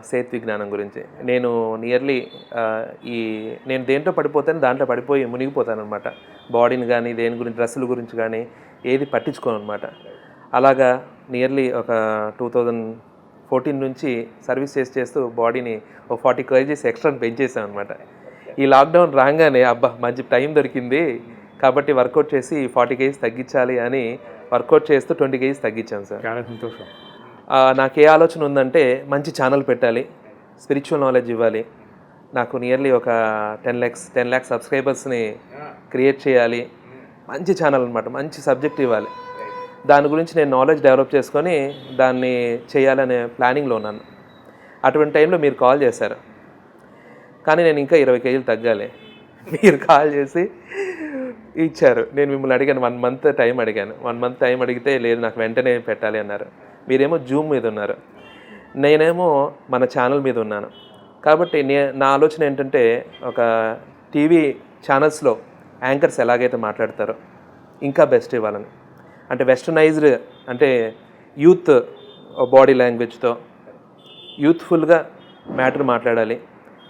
సేత్ విజ్ఞానం గురించి. నేను నియర్లీ నేను దేంట్లో పడిపోతాను దాంట్లో పడిపోయి మునిగిపోతాను అనమాట. బాడీని కానీ దేని గురించి డ్రెస్సుల గురించి కానీ ఏది పట్టించుకోను అనమాట. అలాగా నియర్లీ ఒక 2014 నుంచి సర్వీస్ చేస్తూ బాడీని ఒక 40 kgs ఎక్స్ట్రా పెంచేసాను అనమాట. ఈ లాక్డౌన్ రాగానే అబ్బా మంచి టైం దొరికింది కాబట్టి వర్కౌట్ చేసి 40 kgs తగ్గించాలి అని వర్కౌట్ చేస్తూ 20 kgs తగ్గించాను సార్. చాలా సంతోషం. నాకు ఏ ఆలోచన ఉందంటే మంచి ఛానల్ పెట్టాలి, స్పిరిచువల్ నాలెడ్జ్ ఇవ్వాలి, నాకు నియర్లీ ఒక 10 lakhs సబ్స్క్రైబర్స్ని క్రియేట్ చేయాలి, మంచి ఛానల్ అనమాట, మంచి సబ్జెక్ట్ ఇవ్వాలి. దాని గురించి నేను నాలెడ్జ్ డెవలప్ చేసుకొని దాన్ని చేయాలనే ప్లానింగ్లో ఉన్నాను. అటువంటి టైంలో మీరు కాల్ చేశారు. కానీ నేను ఇంకా 20 kgs తగ్గాలి. మీరు కాల్ చేసి ఇచ్చారు. నేను మిమ్మల్ని అడిగాను, 1 month టైం అడిగాను. 1 month టైం అడిగితే లేదు నాకు వెంటనే పెట్టాలి అన్నారు. మీరేమో జూమ్ మీద ఉన్నారు, నేనేమో మన ఛానల్ మీద ఉన్నాను. కాబట్టి నా ఆలోచన ఏంటంటే ఒక టీవీ ఛానల్స్లో యాంకర్స్ ఎలాగైతే మాట్లాడతారో ఇంకా బెస్ట్ ఇవ్వాలని. అంటే వెస్టర్నైజ్డ్ అంటే యూత్ బాడీ లాంగ్వేజ్తో యూత్ఫుల్గా మ్యాటర్ మాట్లాడాలి.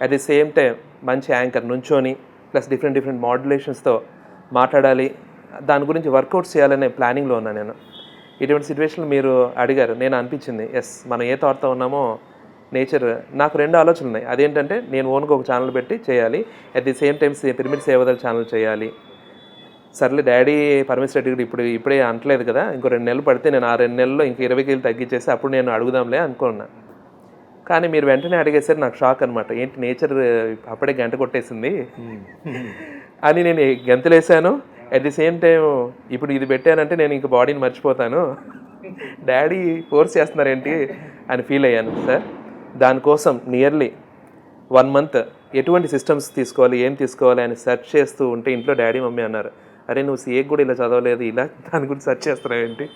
అట్ ది సేమ్ టైం మంచి యాంకర్ నుంచొని ప్లస్ డిఫరెంట్ మాడ్యులేషన్స్తో మాట్లాడాలి. దాని గురించి వర్కౌట్స్ చేయాలనే ప్లానింగ్లో ఉన్నాను నేను. ఇటువంటి సిచ్యువేషన్లో మీరు అడిగారు, నేను అనిపించింది ఎస్ మనం ఏ థాట్తో ఉన్నామో నేచర్. నాకు 2 ఆలోచనలు ఉన్నాయి. అదేంటంటే నేను ఓన్గా ఒక ఛానల్ పెట్టి చేయాలి, at the same time pyramid Seva Dal channel చేయాలి. సర్లే డాడీ పరమేశ్వర రెడ్డి ఇప్పుడే అంటలేదు కదా, ఇంకో 2 నెలలు పడితే నేను ఆ 2 నెలల్లో ఇంక 20 kgs తగ్గించేసి అప్పుడు నేను అడుగుదాంలే అనుకున్నా. కానీ మీరు వెంటనే అడిగేసరి నాకు షాక్ అనమాట. ఏంటి నేచర్ అప్పుడే గంట కొట్టేసింది అని నేను గంతులేసాను. అట్ ది సేమ్ టైం ఇప్పుడు ఇది పెట్టానంటే నేను ఇంక బాడీని మర్చిపోతాను, డాడీ ఫోర్స్ చేస్తున్నారేంటి అని ఫీల్ అయ్యాను సార్. దానికోసం నియర్లీ 1 month ఎటువంటి సిస్టమ్స్ తీసుకోవాలి, ఏం తీసుకోవాలి అని సెర్చ్ చేస్తూ ఉంటే ఇంట్లో డాడీ మమ్మీ అన్నారు, అరే నువ్వు సీఏకి కూడా ఇలా చదవలేదు, ఇలా దాని గురించి సెర్చ్ చేస్తున్నావు ఏంటి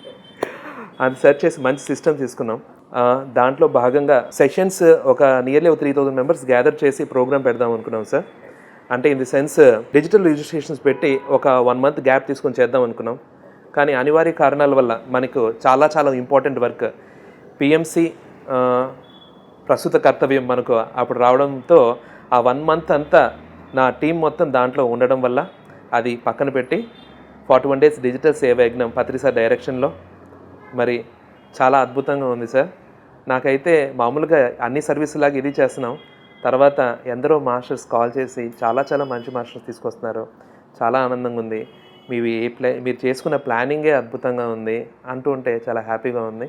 అని సెర్చ్ చేసి మంచి సిస్టమ్ తీసుకున్నాం. దాంట్లో భాగంగా సెషన్స్ ఒక నియర్లీ 3000 members గ్యాదర్ చేసి ప్రోగ్రామ్ పెడదాం అనుకున్నాం సార్. అంటే in the sense digital registrations పెట్టి ఒక 1 month గ్యాప్ తీసుకొని చేద్దాం అనుకున్నాం. కానీ అనివార్య కారణాల వల్ల మనకు చాలా ఇంపార్టెంట్ వర్క్ పిఎంసి ప్రస్తుత కర్తవ్యం మనకు అప్పుడు రావడంతో ఆ 1 month అంతా నా టీం మొత్తం దాంట్లో ఉండడం వల్ల అది పక్కన పెట్టి 41 days డిజిటల్ సేవా యజ్ఞం పత్రి సార్ డైరెక్షన్లో మరి చాలా అద్భుతంగా ఉంది సార్. నాకైతే మామూలుగా అన్ని సర్వీసులాగా ఇది చేస్తున్నాం, తర్వాత ఎందరో మాస్టర్స్ కాల్ చేసి చాలా మంచి మాస్టర్స్ తీసుకొస్తున్నారు, చాలా ఆనందంగా ఉంది, మీరు చేసుకున్న ప్లానింగే అద్భుతంగా ఉంది అంటూ ఉంటే చాలా హ్యాపీగా ఉంది.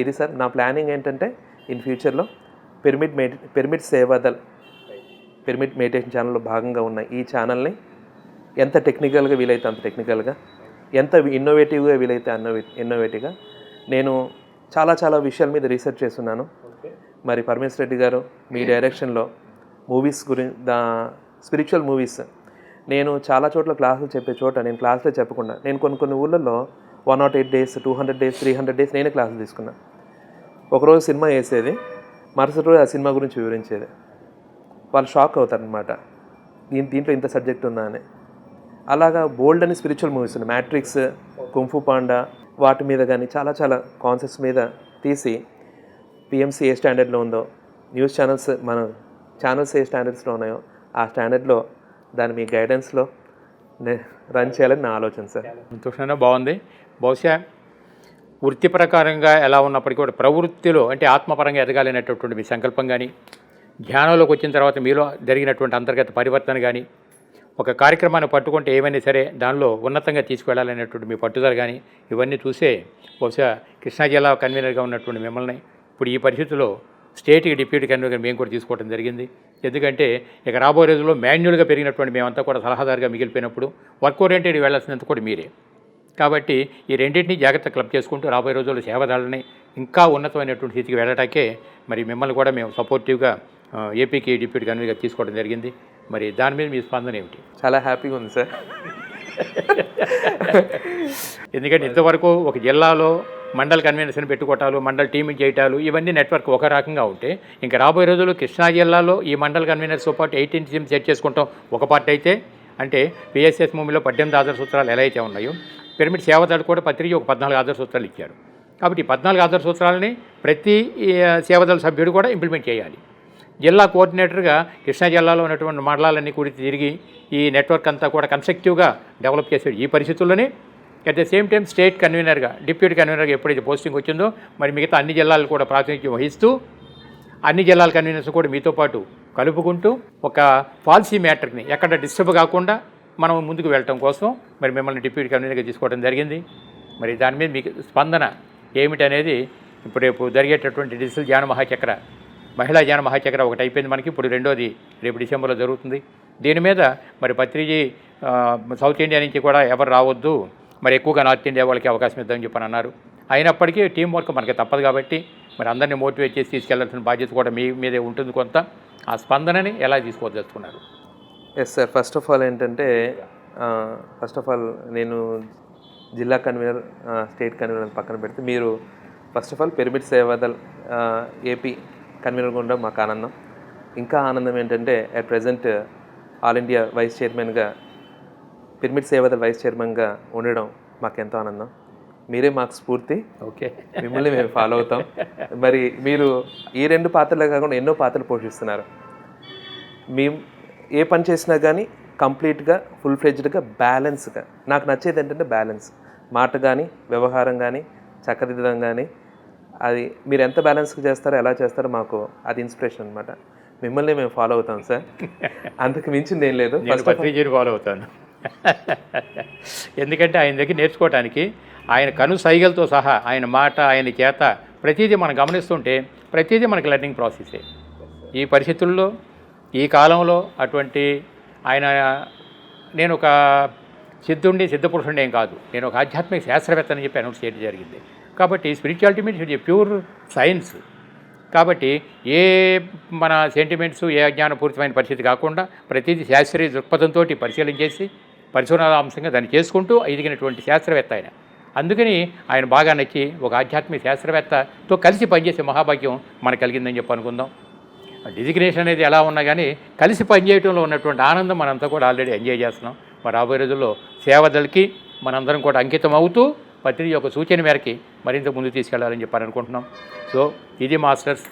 ఇది సార్ నా ప్లానింగ్ ఏంటంటే ఇన్ ఫ్యూచర్లో పిరమిడ్ సేవాదళ్ పిరమిడ్ మెడిటేషన్ ఛానల్లో భాగంగా ఉన్న ఈ ఛానల్ని ఎంత టెక్నికల్గా వీలైతే అంత టెక్నికల్గా, ఎంత ఇన్నోవేటివ్గా వీలైతే ఇన్నోవేటివ్గా నేను చాలా విషయాల మీద రీసెర్చ్ చేస్తున్నాను. మరి పరమేశ్వర రెడ్డి గారు మీ డైరెక్షన్లో మూవీస్ స్పిరిచువల్ మూవీస్ నేను చాలా చోట్ల క్లాసులు చెప్పే చోట నేను క్లాసులో చెప్పకుండా నేను కొన్ని ఊళ్ళల్లో 108 days 200 days 300 days నేనే క్లాసులు తీసుకున్నాను. ఒకరోజు సినిమా వేసేది, మరుసటి రోజు ఆ సినిమా గురించి వివరించేది. వాళ్ళు షాక్ అవుతారనమాట, దీంట్లో ఇంత సబ్జెక్ట్ ఉందా అని. అలాగా బోల్డ్ అని స్పిరిచువల్ మూవీస్ ఉన్నాయి, మ్యాట్రిక్స్, కుంఫు పాండా, వాటి మీద కానీ చాలా కాన్సెప్ట్స్ మీద తీసి పిఎంసి ఏ స్టాండర్డ్లో ఉందో, న్యూస్ ఛానల్స్ మన ఛానల్స్ ఏ స్టాండర్డ్స్లో ఉన్నాయో ఆ స్టాండర్డ్లో దాని మీ గైడెన్స్లో రన్ చేయాలని నా ఆలోచన సార్. సంతోషంగా బాగుంది. బహుశా వృత్తి ప్రకారంగా ఎలా ఉన్నప్పటికీ కూడా ప్రవృత్తిలో అంటే ఆత్మపరంగా ఎదగాలనేటటువంటి మీ సంకల్పం కానీ, ధ్యానంలోకి వచ్చిన తర్వాత మీలో జరిగినటువంటి అంతర్గత పరివర్తన కానీ, ఒక కార్యక్రమాన్ని పట్టుకుంటే ఏమైనా సరే దానిలో ఉన్నతంగా తీసుకువెళ్ళాలనేటువంటి మీ పట్టుదల కానీ ఇవన్నీ చూసే బహుశా కృష్ణా జిల్లా కన్వీనర్గా ఉన్నటువంటి మిమ్మల్ని ఇప్పుడు ఈ పరిస్థితుల్లో స్టేట్కి డిప్యూటీ కన్వీనర్ మేము కూడా తీసుకోవడం జరిగింది. ఎందుకంటే ఇక రాబోయే రోజుల్లో మాన్యువల్గా పెరిగినటువంటి మేమంతా కూడా సలహాదారుగా మిగిలిపోయినప్పుడు వర్క్ ఓరియంటెడ్ వెళ్ళాల్సినంత కూడా మీరే. కాబట్టి ఈ రెండింటినీ జాగ్రత్త క్లబ్ చేసుకుంటూ రాబోయే రోజుల్లో సేవదాలని ఇంకా ఉన్నతమైనటువంటి స్థితికి వెళ్ళటాకే మరి మిమ్మల్ని కూడా మేము సపోర్టివ్గా ఏపీకి డిప్యూటీ కన్వీనర్గా తీసుకోవడం జరిగింది. మరి దాని మీద మీ స్పందన ఏమిటి? చాలా హ్యాపీగా ఉంది సార్. ఎందుకంటే ఇంతవరకు ఒక జిల్లాలో మండల్ కన్వీనర్స్ని పెట్టుకోవటాలు, మండల్ టీమింగ్ చేయటాలు, ఇవన్నీ నెట్వర్క్ ఒక రకంగా ఉంటే ఇంకా రాబోయే రోజుల్లో కృష్ణా జిల్లాలో ఈ మండల్ కన్వీనర్స్తో పాటు 18 టీమ్స్ సెట్ చేసుకుంటాం ఒక పార్ట్ అయితే. అంటే పిఎస్ఎస్ భూమిలో 18 ఆదర్శ సూత్రాలు ఎలా అయితే ఉన్నాయో పిరమిడ్ సేవదళ కూడా పత్రిక ఒక 14 ఆదర్శ సూత్రాలు ఇచ్చారు. కాబట్టి 14 ఆదర్శ సూత్రాలని ప్రతి సేవదళ సభ్యుడు కూడా ఇంప్లిమెంట్ చేయాలి. జిల్లా కోఆర్డినేటర్గా కృష్ణా జిల్లాలో ఉన్నటువంటి మండలాలన్నీ కూడా తిరిగి ఈ నెట్వర్క్ అంతా కూడా కన్స్ట్రక్టివ్గా డెవలప్ చేసాడు. ఈ పరిస్థితుల్లోనే at the same time state కన్వీనర్గా, డిప్యూటీ కన్వీనర్గా ఎప్పుడైతే పోస్టింగ్ వచ్చిందో మరి మిగతా అన్ని జిల్లాలు కూడా ప్రాతినిధ్యం వహిస్తూ అన్ని జిల్లాల కన్వీనర్స్ కూడా మీతో పాటు కలుపుకుంటూ ఒక పాలసీ మ్యాటర్ని ఎక్కడ డిస్టర్బ్ కాకుండా మనం ముందుకు వెళ్ళటం కోసం మరి మిమ్మల్ని డిప్యూటీ కన్వీనర్గా తీసుకోవడం జరిగింది. మరి దాని మీద మీకు స్పందన ఏమిటనేది ఇప్పుడు రేపు జరిగేటటువంటి డిజిటల్ జ్ఞాన మహాచక్ర, మహిళా జ్ఞాన మహాచక్ర ఒకటి అయిపోయింది మనకి, ఇప్పుడు రెండోది రేపు డిసెంబర్లో జరుగుతుంది. దీని మీద మరి పత్రిజీ సౌత్ ఇండియా నుంచి కూడా ఎవరు రావద్దు, మరి ఎక్కువగా నార్త్ ఇండియా వాళ్ళకి అవకాశం ఇద్దామని చెప్పని అన్నారు. అయినప్పటికీ టీం వర్క్ మనకి తప్పదు కాబట్టి మరి అందరినీ మోటివేట్ చేసి తీసుకెళ్లాల్సిన బాధ్యత కూడా మీ మీదే ఉంటుంది కొంత. ఆ స్పందనని ఎలా తీసుకోదలుచుకున్నారు? Yes sir, first of all ఏంటంటే నేను జిల్లా కన్వీనర్, స్టేట్ కన్వీనర్ పక్కన పెడితే మీరు first of all pyramid Sevadal AP convener ఉండడం మాకు ఆనందం. ఇంకా ఆనందం ఏంటంటే at present all India vice చైర్మన్గా, పిరమిడ్ సేవాదల్ వైస్ చైర్మన్గా ఉండడం మాకు ఎంతో ఆనందం. మీరే మాకు స్ఫూర్తి. ఓకే, మిమ్మల్ని మేము ఫాలో అవుతాం. మరి మీరు ఈ 2 పాత్రలే కాకుండా ఎన్నో పాత్రలు పోషిస్తున్నారు. మేము ఏ పని చేసినా కానీ కంప్లీట్గా ఫుల్ ఫ్లెడ్జ్డ్గా బ్యాలెన్స్గా, నాకు నచ్చేది ఏంటంటే బ్యాలెన్స్, మాట కానీ వ్యవహారం కానీ చక్కదిద్దడం కానీ, అది మీరు ఎంత బ్యాలెన్స్గా చేస్తారో, ఎలా చేస్తారో మాకు అది ఇన్స్పిరేషన్ అనమాట. మిమ్మల్ని మేము ఫాలో అవుతాం సార్, అంతకు మించింది ఏం లేదు. పత్రిజీని ఫాలో అవుతాను. ఎందుకంటే ఆయన దగ్గర నేర్చుకోవడానికి ఆయన కను సైగలతో సహా ఆయన మాట, ఆయన చేత ప్రతిదీ మనం గమనిస్తుంటే ప్రతిదీ మనకి లెర్నింగ్ ప్రాసెసే. ఈ పరిస్థితుల్లో, ఈ కాలంలో అటువంటి ఆయన, నేను ఒక సిద్ధపురుషుడు ఏం కాదు, నేను ఒక ఆధ్యాత్మిక శాస్త్రవేత్త అని చెప్పి అనౌన్స్ చేయడం జరిగింది. కాబట్టి spirituality means it pure science. కాబట్టి ఏ మన సెంటిమెంట్స్, ఏ అజ్ఞానపూరితమైన పరిస్థితి కాకుండా ప్రతిదీ శాస్త్రీయ దృక్పథంతో పరిశీలన చేసి పరిశోధనాంశంగా దాన్ని చేసుకుంటూ ఎదిగినటువంటి శాస్త్రవేత్త ఆయన. అందుకని ఆయన బాగా నచ్చి ఒక ఆధ్యాత్మిక శాస్త్రవేత్తతో కలిసి పనిచేసే మహాభాగ్యం మనకు కలిగిందని చెప్పి అనుకుందాం. డిజిగ్నేషన్ అనేది ఎలా ఉన్నా కానీ కలిసి పనిచేయడంలో ఉన్నటువంటి ఆనందం మనంతా కూడా ఆల్రెడీ ఎంజాయ్ చేస్తున్నాం. మరి రాబోయే రోజుల్లో సేవదలకి మనందరం కూడా అంకితం అవుతూ పత్రిక యొక్క సూచన మేరకి మరింత ముందుకు తీసుకెళ్లాలని చెప్పి అనుకుంటున్నాం. సో ఇది మాస్టర్స్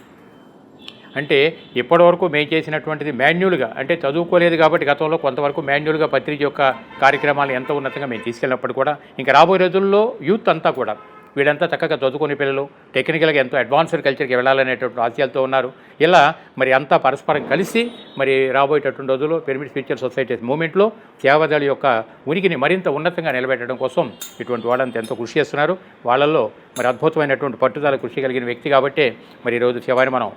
అంటే ఇప్పటివరకు మేము చేసినటువంటిది మాన్యువల్గా, అంటే చదువుకోలేదు కాబట్టి గతంలో కొంతవరకు మాన్యువల్గా పత్రిక యొక్క కార్యక్రమాలు ఎంత ఉన్నతంగా మేము తీసుకెళ్ళినప్పుడు కూడా ఇంకా రాబోయే రోజుల్లో యూత్ అంతా కూడా వీళ్ళంతా చక్కగా చదువుకునే పిల్లలు టెక్నికల్గా ఎంతో అడ్వాన్స్డ్ కల్చర్కి వెళ్ళాలనేటువంటి ఆశయాలతో ఉన్నారు. ఇలా మరి అంతా పరస్పరం కలిసి మరి రాబోయేటటువంటి రోజుల్లో పిరమిడ్ స్పిరిచువల్ సొసైటీస్ మూమెంట్లో సేవాదళ యొక్క ఉనికిని మరింత ఉన్నతంగా నిలబెట్టడం కోసం ఇటువంటి వాళ్ళంతా ఎంతో కృషి చేస్తున్నారు. వాళ్ళల్లో మరి అద్భుతమైనటువంటి పట్టుదల కృషి కలిగిన వ్యక్తి కాబట్టే మరి ఈరోజు శివాని మనం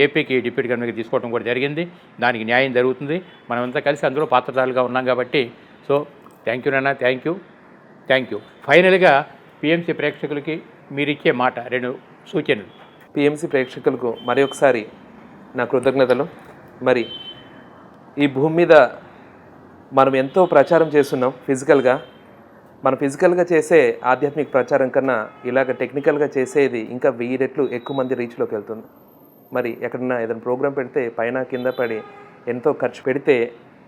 ఏపీకి డిప్యూటీ కన్వీనర్గా తీసుకోవడం కూడా జరిగింది. దానికి న్యాయం జరుగుతుంది. మనమంతా కలిసి అందులో పాత్రదారులుగా ఉన్నాం కాబట్టి. సో థ్యాంక్ యూ నాన్న, థ్యాంక్ యూ. ఫైనల్గా పిఎంసి ప్రేక్షకులకి మీరిచ్చే మాట, 2 సూచనలు. పిఎంసి ప్రేక్షకులకు మరి ఒకసారి నా కృతజ్ఞతలు. మరి ఈ భూమి మీద మనం ఎంతో ప్రచారం చేస్తున్నాం ఫిజికల్గా. మనం ఫిజికల్గా చేసే ఆధ్యాత్మిక ప్రచారం కన్నా ఇలాగ టెక్నికల్గా చేసేది ఇంకా 1000 రెట్లు ఎక్కువ మంది రీచ్లోకి వెళ్తుంది. మరి ఎక్కడన్నా ఏదైనా ప్రోగ్రాం పెడితే పైన కింద పడి ఎంతో ఖర్చు పెడితే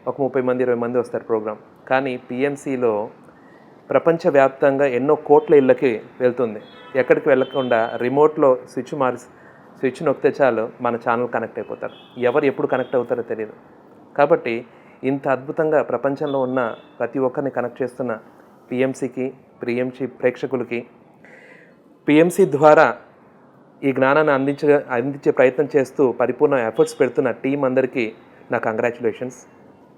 ఒక 30 మంది 20 మంది వస్తారు ప్రోగ్రాం. కానీ పిఎంసిలో ప్రపంచవ్యాప్తంగా ఎన్నో కోట్ల ఇళ్ళకి వెళ్తుంది. ఎక్కడికి వెళ్ళకుండా రిమోట్లో స్విచ్ నొక్కితే చాలు మన ఛానల్ కనెక్ట్ అయిపోతారు. ఎవరు ఎప్పుడు కనెక్ట్ అవుతారో తెలియదు. కాబట్టి ఇంత అద్భుతంగా ప్రపంచంలో ఉన్న ప్రతి ఒక్కరిని కనెక్ట్ చేస్తున్న పిఎంసి ప్రేక్షకులకి, పిఎంసి ద్వారా ఈ జ్ఞానాన్ని అందించే ప్రయత్నం చేస్తూ పరిపూర్ణ ఎఫర్ట్స్ పెడుతున్న టీం అందరికీ నా congratulations.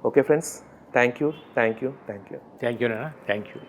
Okay friends, thank you. Thank you నాన్న, థ్యాంక్ యూ.